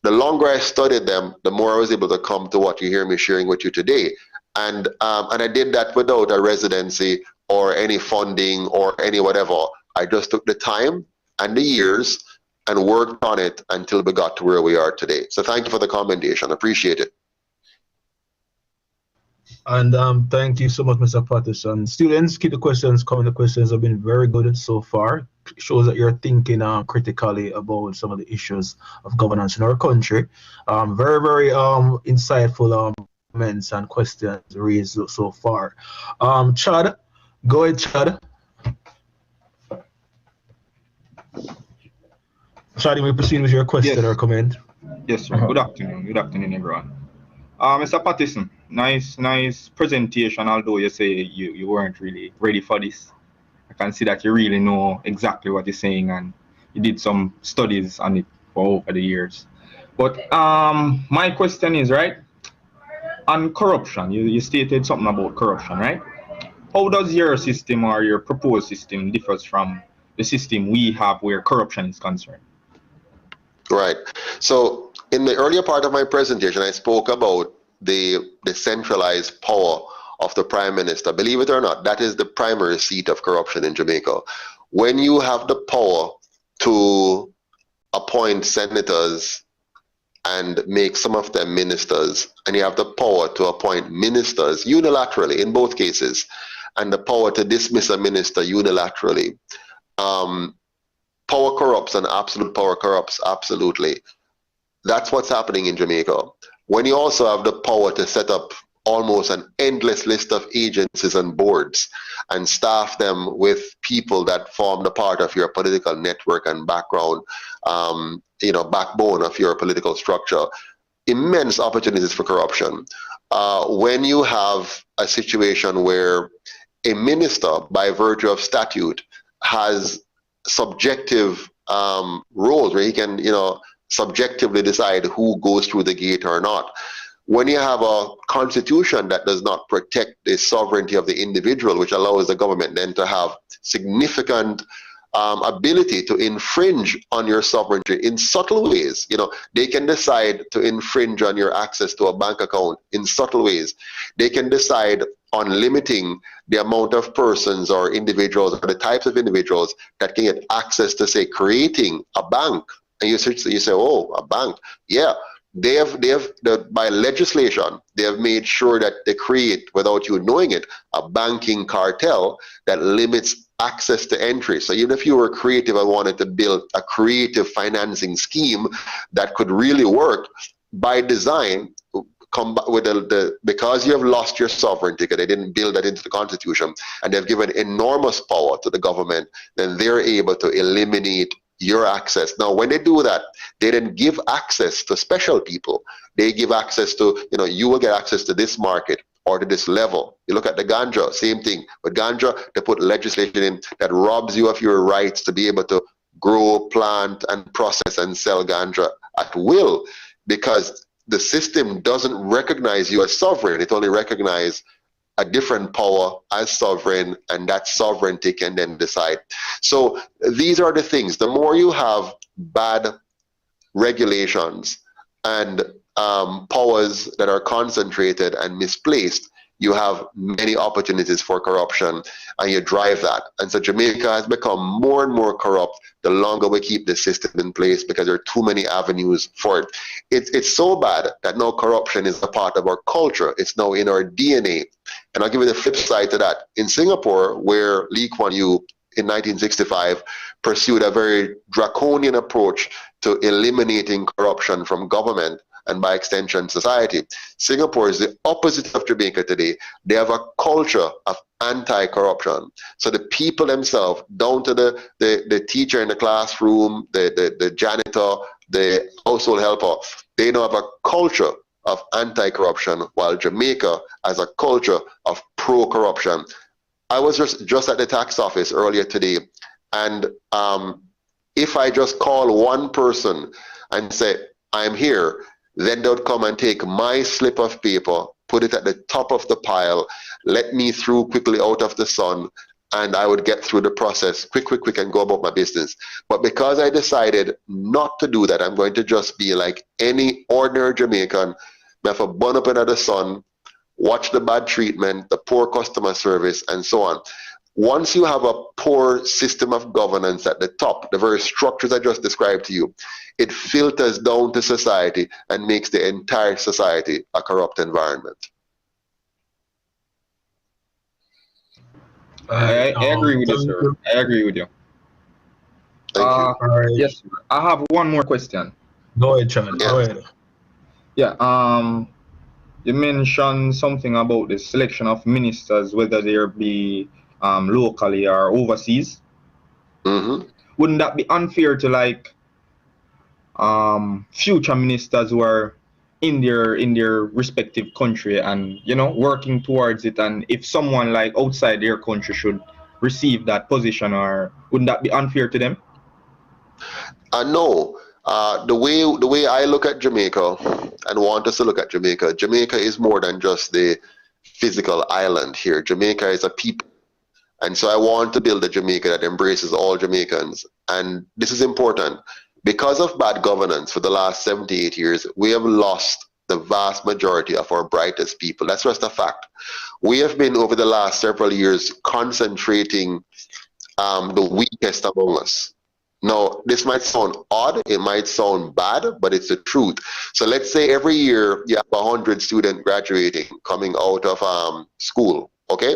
The longer I studied them, the more I was able to come to what you hear me sharing with you today. And I did that without a residency or any funding or any whatever. I just took the time and the years and worked on it until we got to where we are today. So thank you for the commendation. Appreciate it. And thank you so much, Mr. Patterson. Students, keep the questions coming. The questions have been very good so far. It shows that you're thinking critically about some of the issues of governance in our country. Very, very insightful comments and questions raised so far. Chad, go ahead, Chad. Chad, you may proceed with your question or comment. Yes, sir. Good afternoon. Good afternoon, everyone. Mr. Patterson, nice presentation, although you say you weren't really ready for this. I can see that you really know exactly what you're saying and you did some studies on it for over the years. But my question is, right, on corruption, you stated something about corruption, right? How does your system or your proposed system differs from the system we have where corruption is concerned? Right. So in the earlier part of my presentation, I spoke about the centralized power of the Prime Minister. Believe it or not, that is the primary seat of corruption in Jamaica. When you have the power to appoint senators and make some of them ministers, and you have the power to appoint ministers unilaterally in both cases, and the power to dismiss a minister unilaterally, power corrupts and absolute power corrupts absolutely. That's what's happening in Jamaica. When you also have the power to set up almost an endless list of agencies and boards and staff them with people that form the part of your political network and background, backbone of your political structure, immense opportunities for corruption. When you have a situation where a minister, by virtue of statute, has subjective roles where he can, subjectively decide who goes through the gate or not. When you have a constitution that does not protect the sovereignty of the individual, which allows the government then to have significant ability to infringe on your sovereignty in subtle ways. They can decide to infringe on your access to a bank account in subtle ways. They can decide on limiting the amount of persons or individuals or the types of individuals that can get access to, say, creating a bank. And you say, oh, a bank. Yeah, they have by legislation, they have made sure that they create, without you knowing it, a banking cartel that limits access to entry. So even if you were creative and wanted to build a creative financing scheme that could really work, by design, because you have lost your sovereignty, because they didn't build that into the constitution, and they've given enormous power to the government, then they're able to eliminate your access. Now, when they do that, they then give access to special people. They give access to, you will get access to this market or to this level. You look at the ganja, same thing. With ganja, they put legislation in that robs you of your rights to be able to grow, plant, and process and sell ganja at will, because the system doesn't recognize you as sovereign. It only recognizes a different power as sovereign, and that sovereignty can then decide. So these are the things. The more you have bad regulations and powers that are concentrated and misplaced, you have many opportunities for corruption, and you drive that. And so Jamaica has become more and more corrupt the longer we keep the system in place, because there are too many avenues for it. It's so bad that now corruption is a part of our culture. It's now in our DNA. And I'll give you the flip side to that. In Singapore, where Lee Kuan Yew in 1965 pursued a very draconian approach to eliminating corruption from government, and by extension society, Singapore is the opposite of Jamaica today. They have a culture of anti-corruption. So the people themselves, down to the teacher in the classroom, the janitor, the household helper, they now have a culture of anti-corruption, while Jamaica has a culture of pro-corruption. I was just at the tax office earlier today, And if I just call one person and say, I'm here, then they'll come and take my slip of paper, put it at the top of the pile, let me through quickly out of the sun, and I would get through the process quick, and go about my business. But because I decided not to do that, I'm going to just be like any ordinary Jamaican, I have to burn up under the sun, watch the bad treatment, the poor customer service, and so on. Once you have a poor system of governance at the top, the very structures I just described to you, it filters down to society and makes the entire society a corrupt environment. I agree with you, sir. I agree with you. Thank you. Right. Yes, I have one more question. Go ahead, Charlie. Yeah. Go ahead. Yeah. You mentioned something about the selection of ministers, whether they be locally or overseas. Mm-hmm. Wouldn't that be unfair to like future ministers who are in their respective country and working towards it, and if someone like outside their country should receive that position, or wouldn't that be unfair to them? No. The way I look at Jamaica and want us to look at Jamaica, Jamaica is more than just the physical island here. Jamaica is a people. And so I want to build a Jamaica that embraces all Jamaicans. And this is important. Because of bad governance for the last 78 years, we have lost the vast majority of our brightest people. That's just a fact. We have been, over the last several years, concentrating the weakest among us. Now, this might sound odd, it might sound bad, but it's the truth. So let's say every year you have 100 students graduating, coming out of school, okay?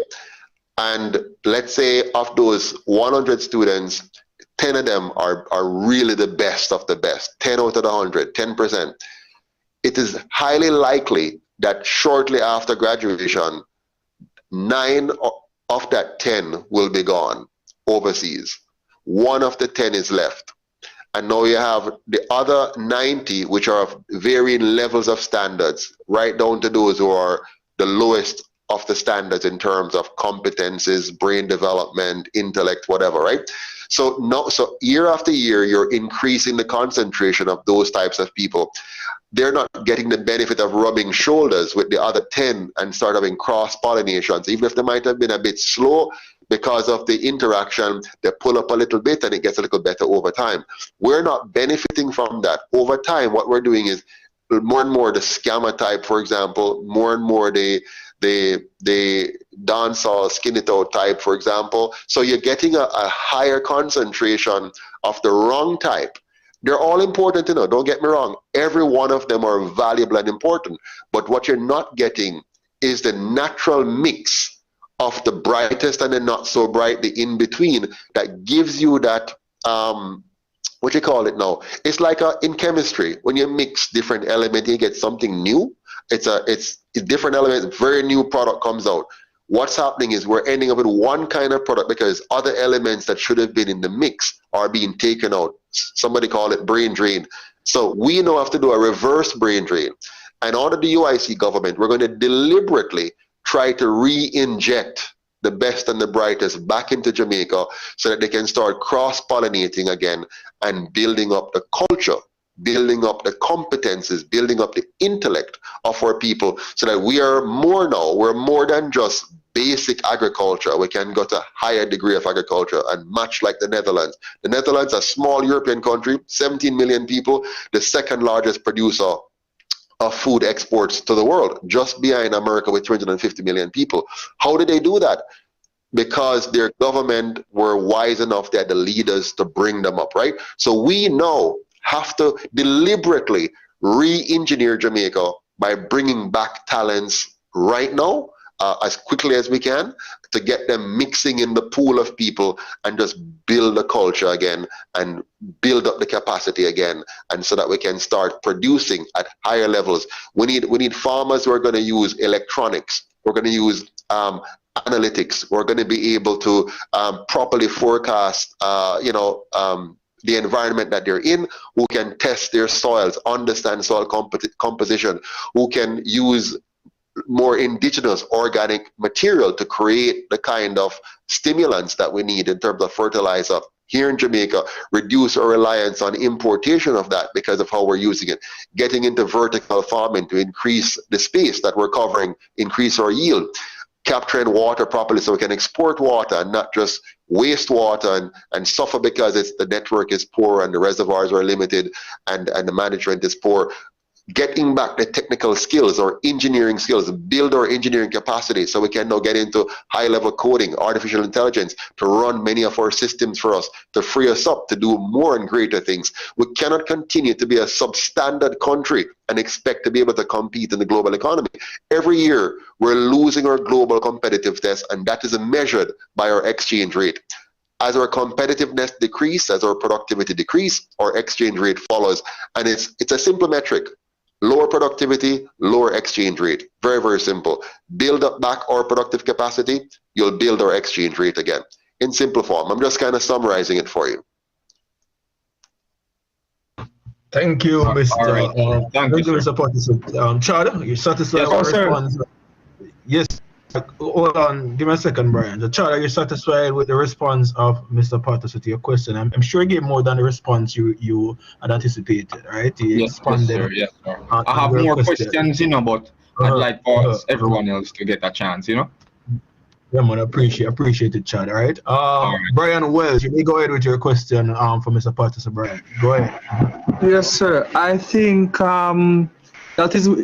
And let's say of those 100 students, 10 of them are really the best of the best, 10 out of the 100, 10%. It is highly likely that shortly after graduation, 9 of that 10 will be gone overseas. 1 of the 10 is left. And now you have the other 90, which are of varying levels of standards, right down to those who are the lowest of the standards in terms of competences, brain development, intellect, whatever, right? So year after year, you're increasing the concentration of those types of people. They're not getting the benefit of rubbing shoulders with the other 10 and start having cross-pollinations. Even if they might have been a bit slow, because of the interaction, they pull up a little bit and it gets a little better over time. We're not benefiting from that. Over time, what we're doing is more and more the scammer type, for example, more and more the dancehall skin it out type, for example. So you're getting a higher concentration of the wrong type. They're all important, don't get me wrong. Every one of them are valuable and important. But what you're not getting is the natural mix of the brightest and the not so bright, the in-between, that gives you that, what you call it now? It's like in chemistry, when you mix different elements, you get something new. It's a different element, very new product comes out. What's happening is we're ending up with one kind of product because other elements that should have been in the mix are being taken out. Somebody call it brain drain. So we now have to do a reverse brain drain. And under the UIC government, we're going to deliberately try to re-inject the best and the brightest back into Jamaica so that they can start cross-pollinating again and building up the culture, building up the competences, building up the intellect of our people so that we are more now. We're more than just basic agriculture. We can go to a higher degree of agriculture and much like the Netherlands. The Netherlands, a small European country, 17 million people, the second largest producer of food exports to the world, just behind America with 250 million people. How did they do that? Because their government were wise enough, they had the leaders to bring them up, right? So we now have to deliberately re-engineer Jamaica by bringing back talents right now, as quickly as we can, to get them mixing in the pool of people and just build the culture again and build up the capacity again, and so that we can start producing at higher levels. We need farmers who are going to use electronics. We're going to use analytics. We're going to be able to properly forecast, the environment that they're in, who can test their soils, understand soil composition, who can use more indigenous organic material to create the kind of stimulants that we need in terms of fertilizer here in Jamaica, reduce our reliance on importation of that because of how we're using it. Getting into vertical farming to increase the space that we're covering, increase our yield. Capturing water properly so we can export water and not just waste water and suffer because the network is poor and the reservoirs are limited and the management is poor. Getting back the technical skills or engineering skills, build our engineering capacity so we can now get into high-level coding, artificial intelligence, to run many of our systems for us, to free us up to do more and greater things. We cannot continue to be a substandard country and expect to be able to compete in the global economy. Every year, we're losing our global competitiveness, and that is measured by our exchange rate. As our competitiveness decreases, as our productivity decreases, our exchange rate follows. And it's a simple metric. Lower productivity, lower exchange rate. Very, very simple. Build up back our productive capacity, you'll build our exchange rate again. In simple form. I'm just kind of summarizing it for you. Thank you, Mr. Right. Thank you, Mr. Patterson. Chad, you satisfied with the response? Yes. Hold on, give me a second, Brian. Chad, are you satisfied with the response of Mr. Patterson to your question? I'm sure he gave more than the response you had anticipated, right? He expanded. Yes, sir. I have more questions, but I'd like for everyone else to get a chance, Yeah, man, appreciate it, Chad, all right? Brian Wells, you may go ahead with your question for Mr. Patterson, Brian. Go ahead. Yes, sir. I think that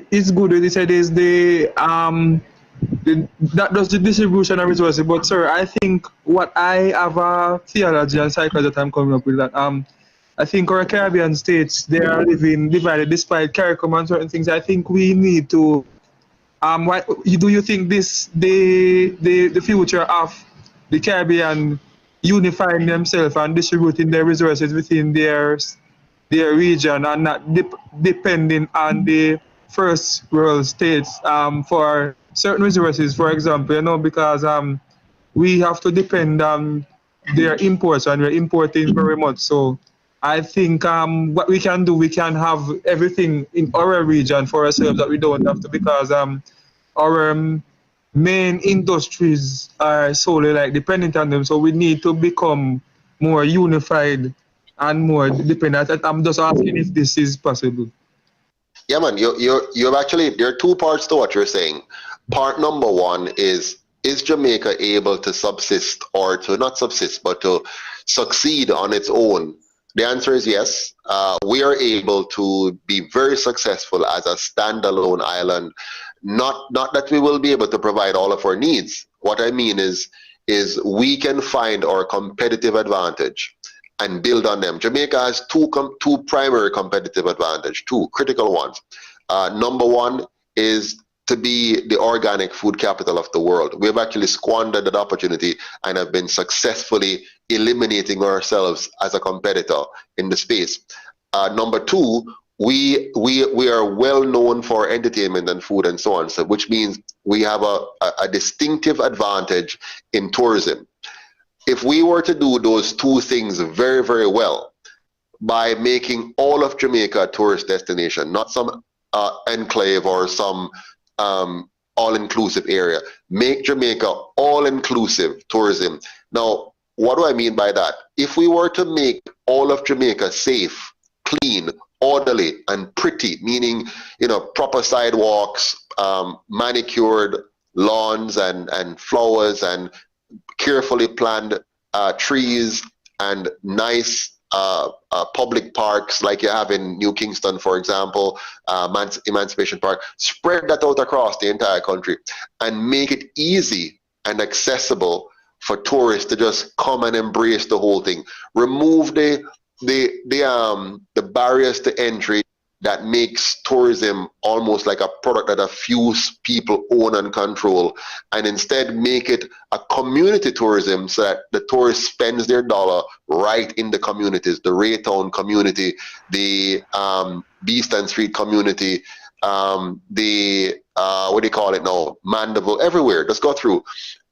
is good what he said is that does the distribution of resources. But sir, I think what I have a theology and psychology that I'm coming up with that I think our Caribbean states, they are living divided despite CARICOM and certain things. I think we need to do you think the future of the Caribbean unifying themselves and distributing their resources within their region and not depending on the first world states for certain resources, for example, because we have to depend on their imports and we're importing very much. So I think what we can do, we can have everything in our region for ourselves that we don't have to, because our main industries are solely dependent on them. So we need to become more unified and more dependent. I'm just asking if this is possible. Yeah, man, you've actually, there are two parts to what you're saying. Part number one is Jamaica able to subsist, or to not subsist, but to succeed on its own? The answer is yes. We are able to be very successful as a standalone island. Not that we will be able to provide all of our needs. What I mean is we can find our competitive advantage and build on them. Jamaica has two primary competitive advantage, two critical ones. Number one is to be the organic food capital of the world. We have actually squandered that opportunity and have been successfully eliminating ourselves as a competitor in the space. Number two, we are well known for entertainment and food and so on, so which means we have a distinctive advantage in tourism. If we were to do those two things very, very well, by making all of Jamaica a tourist destination, not some enclave or some all-inclusive area, make Jamaica all-inclusive tourism. Now, what do I mean by that? If we were to make all of Jamaica safe, clean, orderly, and pretty, meaning, proper sidewalks, manicured lawns and flowers and carefully planned trees and nice public parks like you have in New Kingston, for example, Emancipation Park, spread that out across the entire country and make it easy and accessible for tourists to just come and embrace the whole thing. Remove the barriers to entry that makes tourism almost like a product that a few people own and control, and instead make it a community tourism so that the tourist spends their dollar right in the communities, the Raytown community, the Beeston Street community, what do you call it now, Mandeville, everywhere. Just go through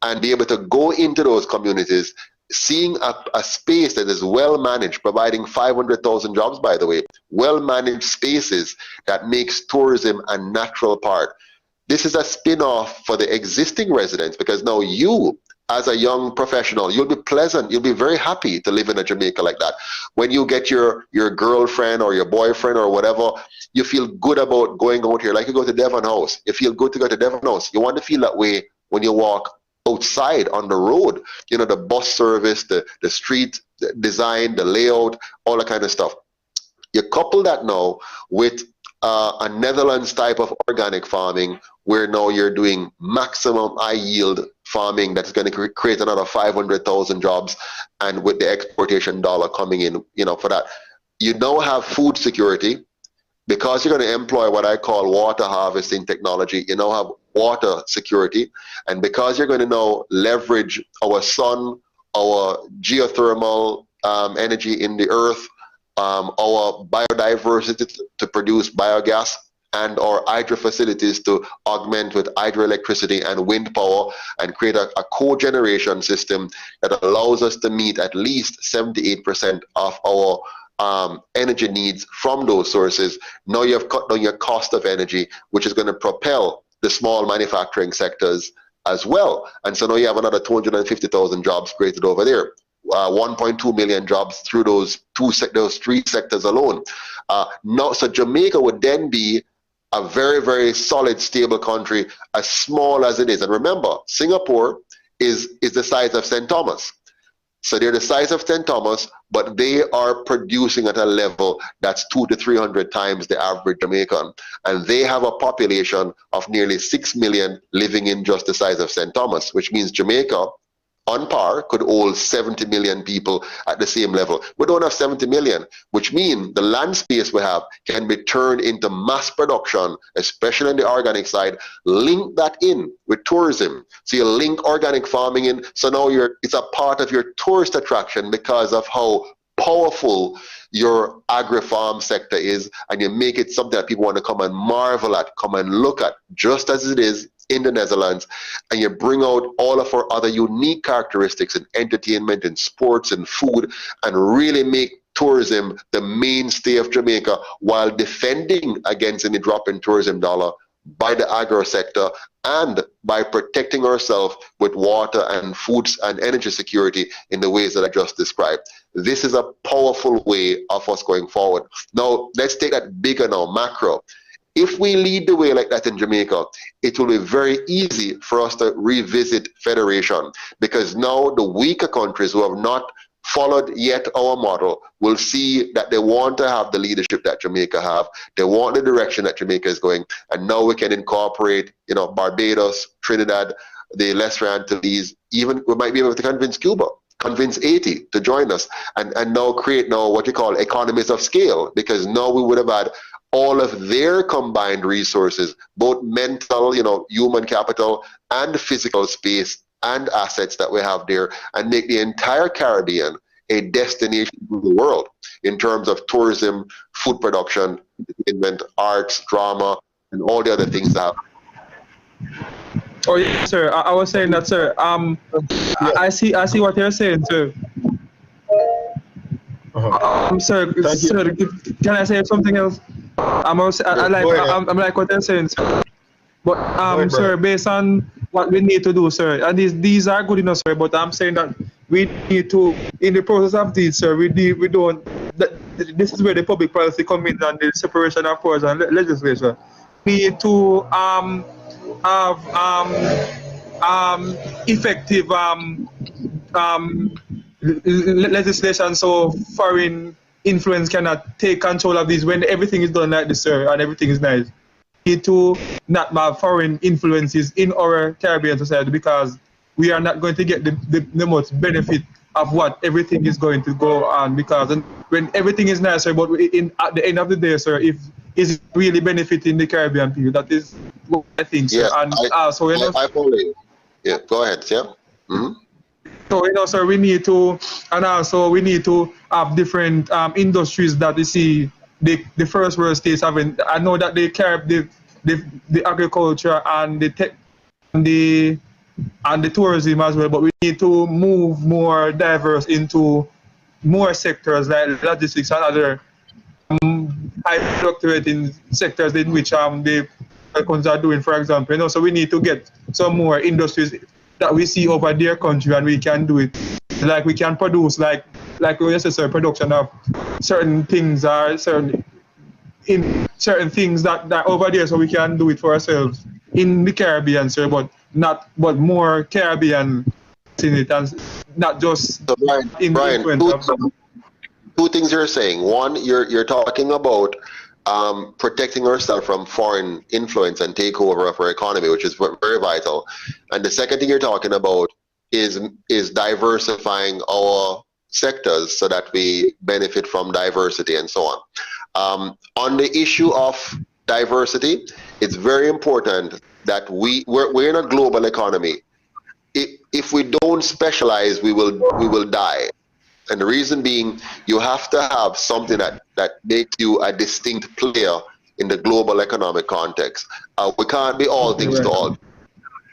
and be able to go into those communities, seeing a space that is well managed, providing 500,000 jobs, by the way, well managed spaces that makes tourism a natural part. This is a spin-off for the existing residents, because now you as a young professional, you'll be pleasant. You'll be very happy to live in a Jamaica like that. When you get your girlfriend or your boyfriend or whatever, you feel good about going out here. Like you go to Devon House, you feel good to go to Devon House. You want to feel that way when you walk outside on the road. You know, the bus service, the street design, the layout, all that kind of stuff. You couple that now with a Netherlands type of organic farming, where now you're doing maximum high yield farming that's going to create another 500,000 jobs, and with the exportation dollar coming in, you know, for that, you now have food security because you're going to employ what I call water harvesting technology. You now have water security, and because you're going to now leverage our sun, our geothermal energy in the earth, our biodiversity to produce biogas, and our hydro facilities to augment with hydroelectricity and wind power, and create a cogeneration system that allows us to meet at least 78% of our energy needs from those sources. Now you have cut down your cost of energy, which is going to propel the small manufacturing sectors as well. And so now you have another 250,000 jobs created over there. 1.2 million jobs through those three sectors alone. So Jamaica would then be a very, very solid, stable country, as small as it is. And remember, Singapore is the size of St. Thomas. So they're the size of St. Thomas, but they are producing at a level that's 200 to 300 times the average Jamaican. And they have a population of nearly 6 million living in just the size of St. Thomas, which means Jamaica, on par, could hold 70 million people at the same level. We don't have 70 million, which means the land space we have can be turned into mass production, especially on the organic side. Link that in with tourism. So you link organic farming in, so now it's a part of your tourist attraction because of how powerful your agri-farm sector is, and you make it something that people want to come and marvel at, come and look at, just as it is in the Netherlands, and you bring out all of our other unique characteristics in entertainment and sports and food, and really make tourism the mainstay of Jamaica, while defending against any drop in tourism dollar by the agro sector, and by protecting ourselves with water and foods and energy security in the ways that I just described. This is a powerful way of us going forward. Now, let's take that bigger now, macro. If we lead the way like that in Jamaica, it will be very easy for us to revisit federation, because now the weaker countries who have not followed yet our model will see that they want to have the leadership that Jamaica have. They want the direction that Jamaica is going, and now we can incorporate, you know, Barbados, Trinidad, the Lesser Antilles. Even we might be able to convince Cuba, convince Haiti to join us, and now create now what you call economies of scale, because now we would have had all of their combined resources, both mental, you know, human capital, and physical space and assets that we have there, and make the entire Caribbean a destination for the world in terms of tourism, food production, entertainment, arts, drama, and all the other things that happen. Oh yes, sir. I was saying that, sir. I see what you're saying, sir. Sir, can I say something else? I like what you're saying, sir. But sir, based on what we need to do, sir, and these are good enough, sir. But I'm saying that we need to, in the process of these, sir, we don't. This is where the public policy comes in, and the separation of powers and legislation. We need to have effective legislation, so foreign influence cannot take control of these when everything is done like this, sir, and everything is nice. We need to not have foreign influences in our Caribbean society, because we are not going to get the most benefit of what everything is going to go on, because when everything is nice, sir, but at the end of the day, sir, if is really benefiting the Caribbean people, that is what I think, sir. Yeah, and also, you know, I fully, yeah, go ahead, yeah. Mm-hmm. So, you know, sir, we need to, and also we need to have different industries that you see the first world states having. I know that they care the agriculture and the tech and the tourism as well, but we need to move more diverse into more sectors like logistics and other high fluctuating sectors in which the countries are doing, for example. You know, so we need to get some more industries that we see over their country, and we can do it. Like we can produce like we say, production of certain things or certain things that over there, so we can do it for ourselves in the Caribbean, sir, but more Caribbean in it, and not just So Brian, two things you're saying. One, you're talking about protecting ourselves from foreign influence and takeover of our economy, which is very vital. And the second thing you're talking about is diversifying our sectors so that we benefit from diversity and so on. On the issue of diversity, it's very important that we're in a global economy. If we don't specialize, we will die. And the reason being, you have to have something that makes you a distinct player in the global economic context. We can't be all things to all.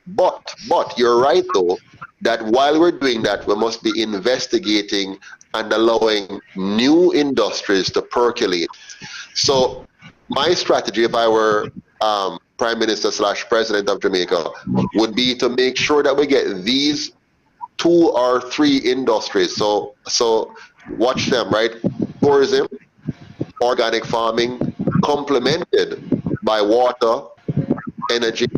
But you're right, though, that while we're doing that, we must be investigating and allowing new industries to percolate. So my strategy, if I were Prime Minister / President of Jamaica, would be to make sure that we get these 2 or 3 industries. So watch them, right? Tourism, organic farming, complemented by water, energy,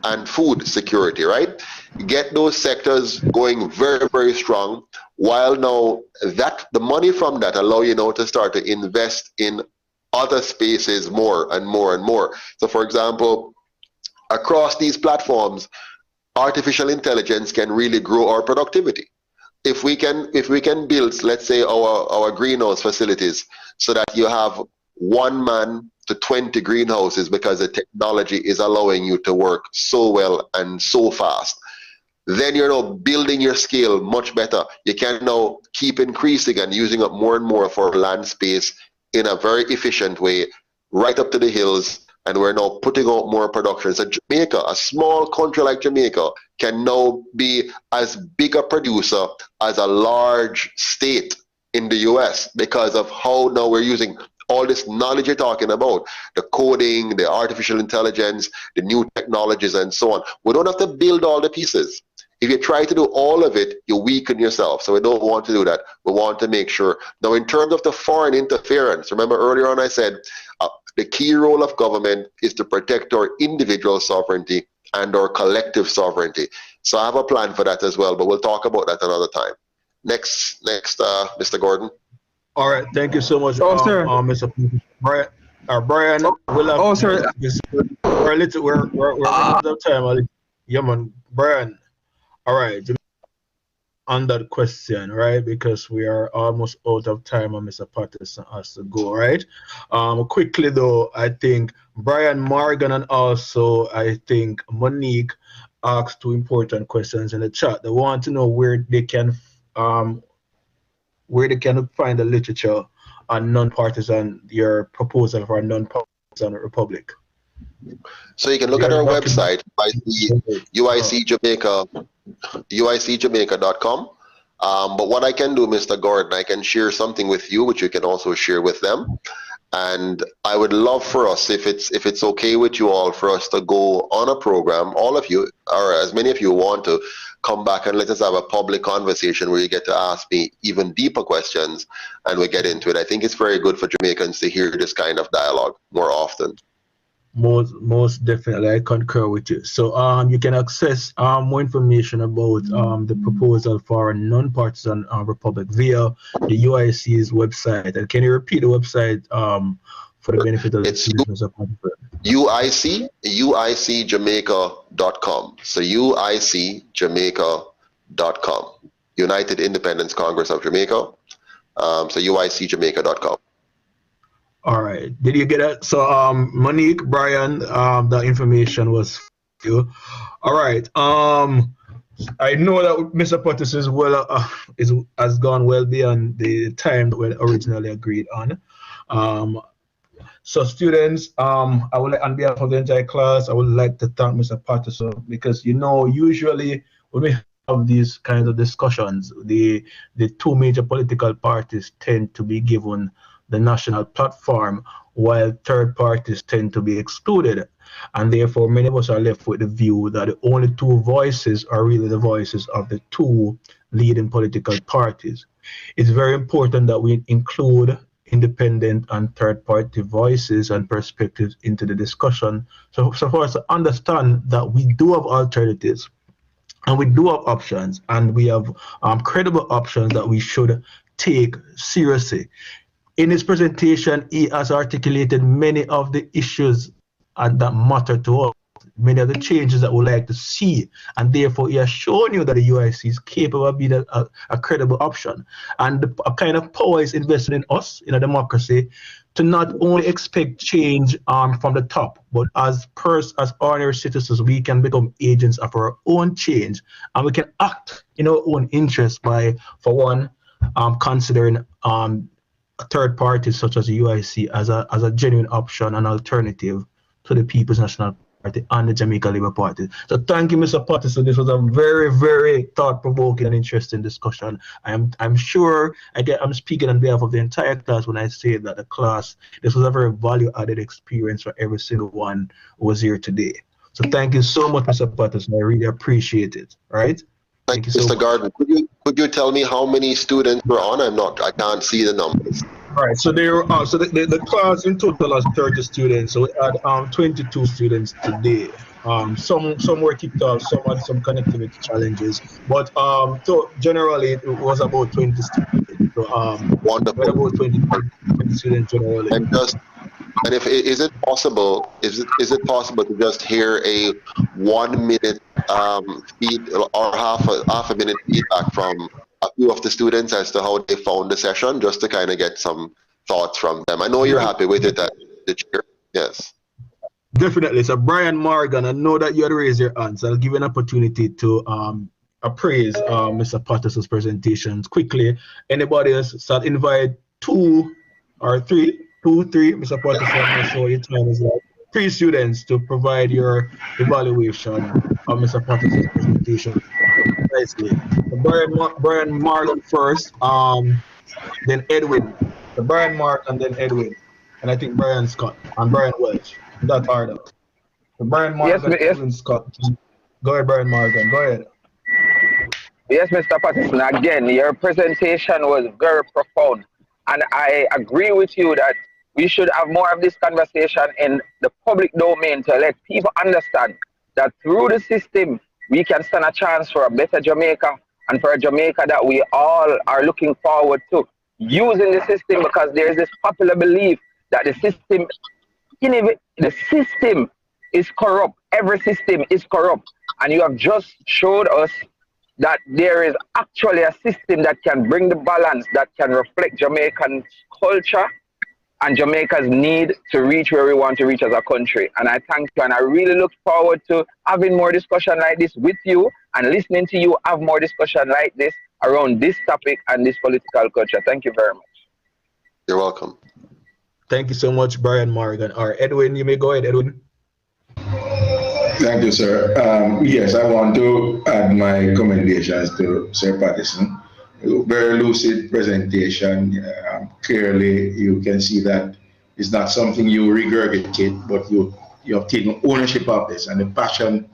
and food security, right? Get those sectors going very, very strong, while now that the money from that allow you now to start to invest in other spaces more and more and more. So for example, across these platforms, artificial intelligence can really grow our productivity. If we can build, let's say, our greenhouse facilities so that you have 1 man to 20 greenhouses, because the technology is allowing you to work so well and so fast, then you're now building your scale much better. You can now keep increasing and using up more and more of our land space in a very efficient way, right up to the hills, and we're now putting out more production. So Jamaica, a small country like Jamaica, can now be as big a producer as a large state in the US, because of how now we're using all this knowledge you're talking about, the coding, the artificial intelligence, the new technologies, and so on. We don't have to build all the pieces. If you try to do all of it, you weaken yourself. So we don't want to do that. We want to make sure. Now, in terms of the foreign interference, remember earlier on I said the key role of government is to protect our individual sovereignty and our collective sovereignty. So I have a plan for that as well, but we'll talk about that another time. Next, Mr. Gordon. All right, thank you so much, sir. Mr. Brian. Brian, we'll have sir. We're out of time. Yeah, man, Brian. All right, on that question, right? Because we are almost out of time, and Mr. Patterson has to go, right? Quickly though, I think Brian Morgan and also I think Monique asked 2 important questions in the chat. They want to know where they can find the literature on non-partisan, your proposal for a non-partisan republic. So you can look at our website, uicjamaica.com. But what I can do, Mr. Gordon, I can share something with you, which you can also share with them. And I would love for us, if it's okay with you all, for us to go on a program, all of you, or as many of you want to, come back and let us have a public conversation where you get to ask me even deeper questions and we get into it. I think it's very good for Jamaicans to hear this kind of dialogue more often. Most definitely, I concur with you. So you can access more information about the proposal for a non-partisan republic via the UIC's website. And can you repeat the website for the benefit of the students? uicjamaica.com. So uicjamaica.com. United Independence Congress of Jamaica. So uicjamaica.com. All right. Did you get it? So, Monique, Brian, the information was for you. All right. I know that Mr. Patterson has gone well beyond the time that we originally agreed on. So, students, I would, on behalf of the entire class, I would like to thank Mr. Patterson because, usually when we have these kinds of discussions, the 2 major political parties tend to be given the national platform, while third parties tend to be excluded. And therefore, many of us are left with the view that the only two voices are really the voices of the two leading political parties. It's very important that we include independent and third-party voices and perspectives into the discussion. So for us to understand that we do have alternatives and we do have options, and we have credible options that we should take seriously. In his presentation, he has articulated many of the issues that matter to us, many of the changes that we like to see, and therefore he has shown you that the UIC is capable of being a credible option, and a kind of power is invested in us in a democracy to not only expect change from the top, but as ordinary citizens, we can become agents of our own change, and we can act in our own interest by, for one, considering third parties such as the UIC as a genuine option and alternative to the People's National Party and the Jamaica Labour Party. So thank you, Mr. Patterson. This was a very, very thought-provoking and interesting discussion. I'm sure I'm speaking on behalf of the entire class when I say that this was a very value-added experience for every single one who was here today. So thank you so much, Mr. Patterson. I really appreciate it. All right? Thank you, so Mr. Garden. Could you tell me how many students were on? I can't see the numbers. All right, so the class in total has 30 students. So we had 22 students today. Some were kicked off, some had some connectivity challenges, but so generally it was about 20 students. So wonderful. About 20 students generally. And is it possible to just hear a 1 minute feed or half a minute feedback from a few of the students as to how they found the session, just to kind of get some thoughts from them? I know you're happy with it, the chair. Yes. Definitely. So Brian Morgan, I know that you had raised your hand, so I'll give you an opportunity to appraise Mr. Patterson's presentations quickly. Anybody else? So I'll invite two, three. Mr. Patterson, I'm not sure your time is like 3 students to provide your evaluation of Mr. Patterson's presentation. Nicely. So Brian Morgan first, then Edwin. So Brian Mark and then Edwin. And I think Brian Scott and Brian Welch. In that order. So Brian Morgan, Edwin Scott. Go ahead, Brian Morgan. Go ahead. Yes, Mr. Patterson. Again, your presentation was very profound. And I agree with you that we should have more of this conversation in the public domain to let people understand that through the system, we can stand a chance for a better Jamaica and for a Jamaica that we all are looking forward to using the system, because there is this popular belief that the system is corrupt. Every system is corrupt. And you have just showed us that there is actually a system that can bring the balance, that can reflect Jamaican culture and Jamaica's need to reach where we want to reach as a country. And I thank you, and I really look forward to having more discussion like this with you and listening to you have more discussion like this around this topic and this political culture. Thank you very much. You're welcome. Thank you so much, Brian Morgan. All right, Edwin, you may go ahead, Edwin. Thank you, sir. Yes, I want to add my commendations to Sir Patterson. Very lucid presentation. Clearly, you can see that it's not something you regurgitate, but you have taken ownership of this and the passion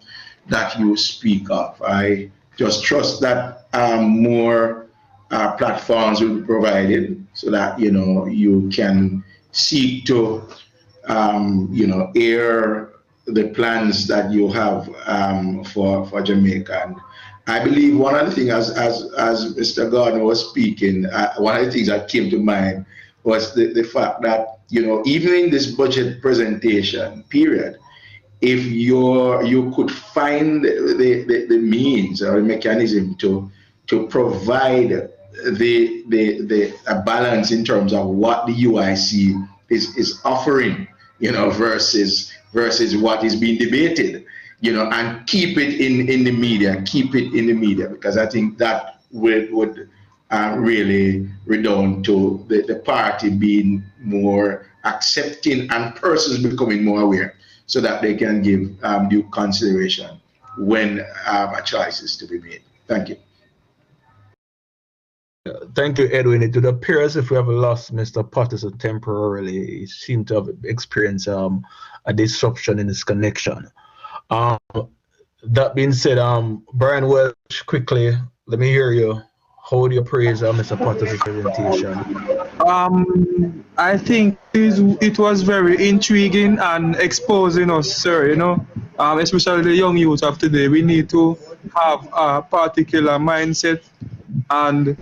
that you speak of. I just trust that more platforms will be provided so that you can seek to air the plans that you have for Jamaica. And I believe one of the things, as Mr. Gardner was speaking, one of the things that came to mind was the fact that even in this budget presentation period, if you could find the means or the mechanism to provide the balance in terms of what the UIC is offering, versus what is being debated, and keep it in the media, because I think that would really redound to the party being more accepting and persons becoming more aware, so that they can give due consideration when a choice is to be made. Thank you. Thank you, Edwin. It would appear as if we have lost Mr. Patterson temporarily. He seemed to have experienced a disruption in his connection. That being said, Brian Welch, quickly, let me hear you. How do you praise Mr. Patterson's presentation? I think it was very intriguing and exposing us, sir, especially the young youth of today. We need to have a particular mindset and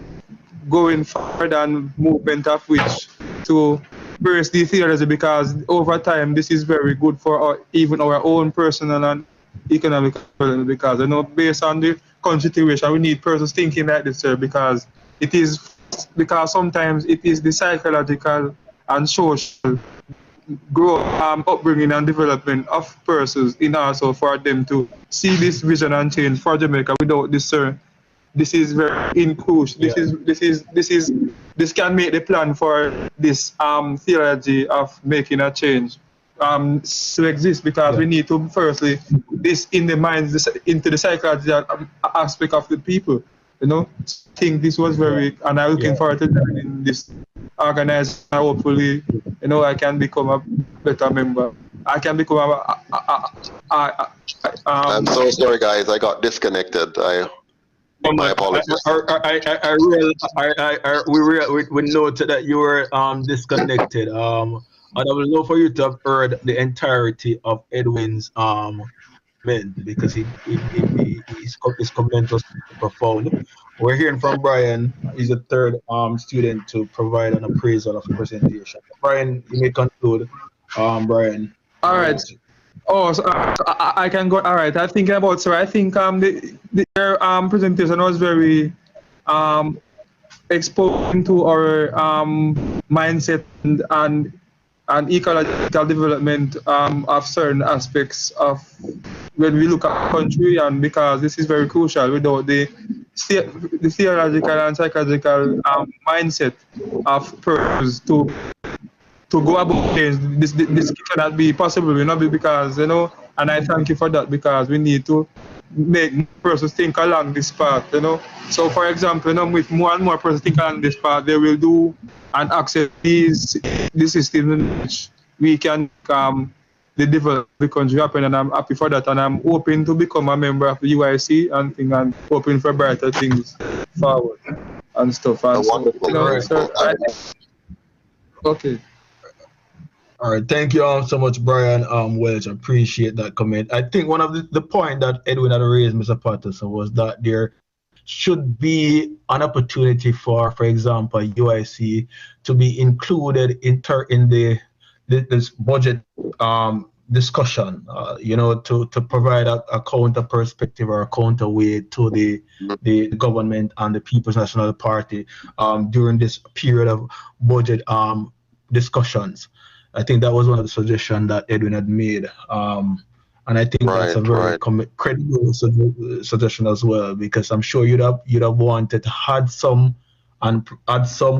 going forward and movement of which to embrace the theology, because over time this is very good for even our own personal and economic development, because based on the current situation we need persons thinking like this, sir, because sometimes it is the psychological and social growth, upbringing and development of persons in also for them to see this vision and change for Jamaica. Without this, sir, this is very inclusive. This can make the plan for this theology of making a change to exist, because we need to firstly this in the minds, into the psychological aspect of the people. Think this was very, and I'm looking forward to joining this organization. Hopefully, I can become a better member. I can become I'm so sorry, guys. I got disconnected. My apologies. We noted that you were disconnected. And I would love for you to have heard the entirety of Edwin's because his comment was profound. We're hearing from Brian. He's the third student to provide an appraisal of the presentation. Brian, you may conclude. Brian. All right. Oh, so, I can go. All right. I think their presentation was very exposing to our mindset and ecological development of certain aspects of when we look at the country, and because this is very crucial. Without the theological and psychological mindset of persons to go about change, this cannot be possible, because and I thank you for that, because we need to make persons think along this path, So, for example, with more and more persons think along this path, they will do and accept the system in which we can the develop the country happen, and I'm happy for that, and I'm hoping to become a member of the UIC and hoping for brighter things forward and stuff. And wonderful. Okay. All right, thank you all so much, Brian Welch. I appreciate that comment. I think one of the point that Edwin had raised, Mr. Patterson, was that there should be an opportunity for example, UIC to be included in this budget discussion, to provide a counter perspective or a counterweight to the government and the People's National Party during this period of budget discussions. I think that was one of the suggestions that Edwin had made, and I think that's a very credible suggestion as well, because I'm sure you'd have wanted to add some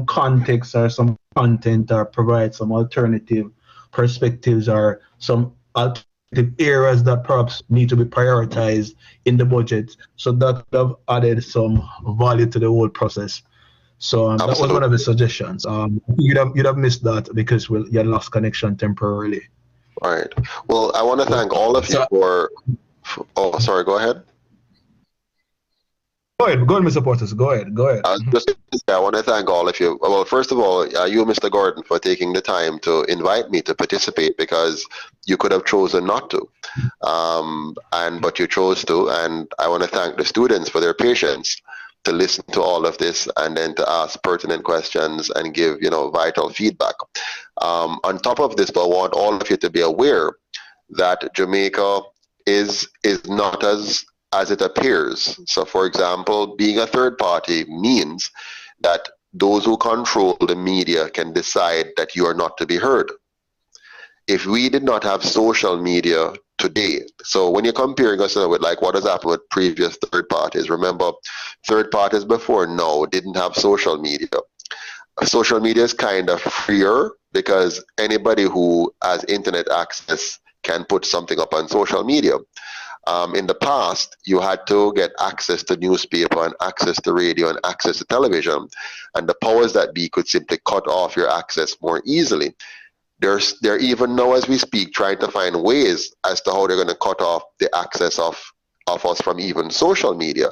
context or some content or provide some alternative perspectives or some alternative areas that perhaps need to be prioritized in the budget, so that would have added some value to the whole process. So that was one of the suggestions. You'd have missed that because you had lost connection temporarily. All right. Well, I want to thank all of you for. Oh, sorry. Go ahead. Go ahead, Mr. Portis. Go ahead. I want to thank all of you. Well, first of all, you, Mr. Gordon, for taking the time to invite me to participate, because you could have chosen not to, but you chose to. And I want to thank the students for their patience to listen to all of this and then to ask pertinent questions and give vital feedback. On top of this, I want all of you to be aware that Jamaica is not as it appears. So, for example, being a third party means that those who control the media can decide that you are not to be heard. If we did not have social media today, so when you're comparing us with what has happened with previous third parties, remember, third parties before now didn't have social media. Social media is kind of freer because anybody who has internet access can put something up on social media. In the past, you had to get access to newspaper and access to radio and access to television, and the powers that be could simply cut off your access more easily. They're even now as we speak trying to find ways as to how they're going to cut off the access of us from even social media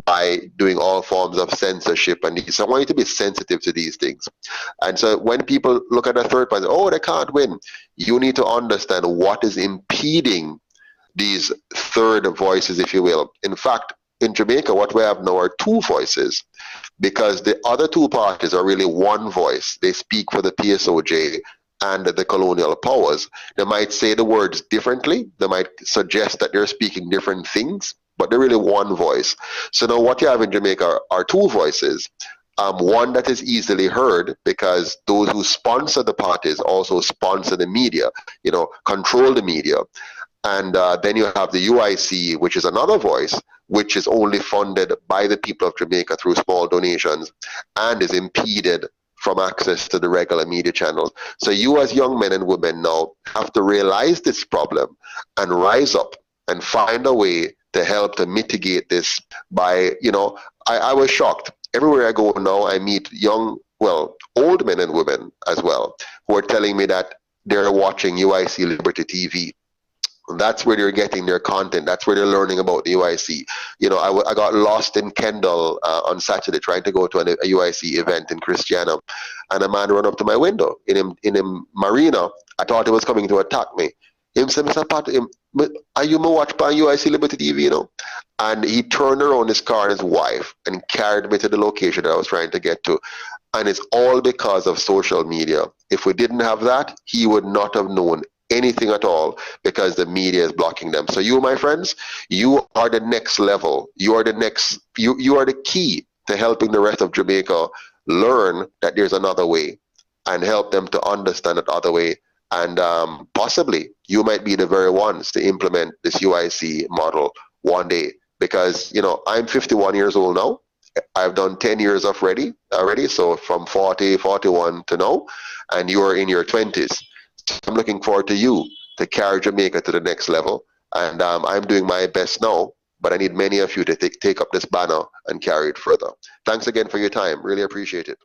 by doing all forms of censorship and these. So I want you to be sensitive to these things. And so when people look at a third party, oh, they can't win, you need to understand what is impeding these third voices, if you will. In fact, in Jamaica, what we have now are two voices, because the other two parties are really one voice. They speak for the PSOJ and the colonial powers. They might say the words differently. They might suggest that they're speaking different things, but they're really one voice. So now what you have in Jamaica are two voices. One that is easily heard because those who sponsor the parties also sponsor the media, control the media. And then you have the UIC, which is another voice, which is only funded by the people of Jamaica through small donations and is impeded from access to the regular media channels. So you as young men and women now have to realize this problem and rise up and find a way to help to mitigate this by, I was shocked. Everywhere I go now, I meet old men and women as well, who are telling me that they're watching UIC Liberty TV. That's where they're getting their content. That's where they're learning about the UIC. I got lost in Kendall on Saturday trying to go to a UIC event in Christiana, and a man ran up to my window in a marina. I thought he was coming to attack me. Him said, Mr. Pat, are you watch by UIC Liberty TV, And he turned around his car and his wife and carried me to the location that I was trying to get to. And it's all because of social media. If we didn't have that, he would not have known anything at all because the media is blocking them. So you, my friends, you are the next level. You are the next, you are the key to helping the rest of Jamaica learn that there's another way and help them to understand that other way. And possibly you might be the very ones to implement this UIC model one day, because, I'm 51 years old now. I've done 10 years already. So from 40, 41 to now, and you're in your 20s. I'm looking forward to you to carry Jamaica to the next level. And I'm doing my best now, but I need many of you to take up this banner and carry it further. Thanks again for your time. Really appreciate it.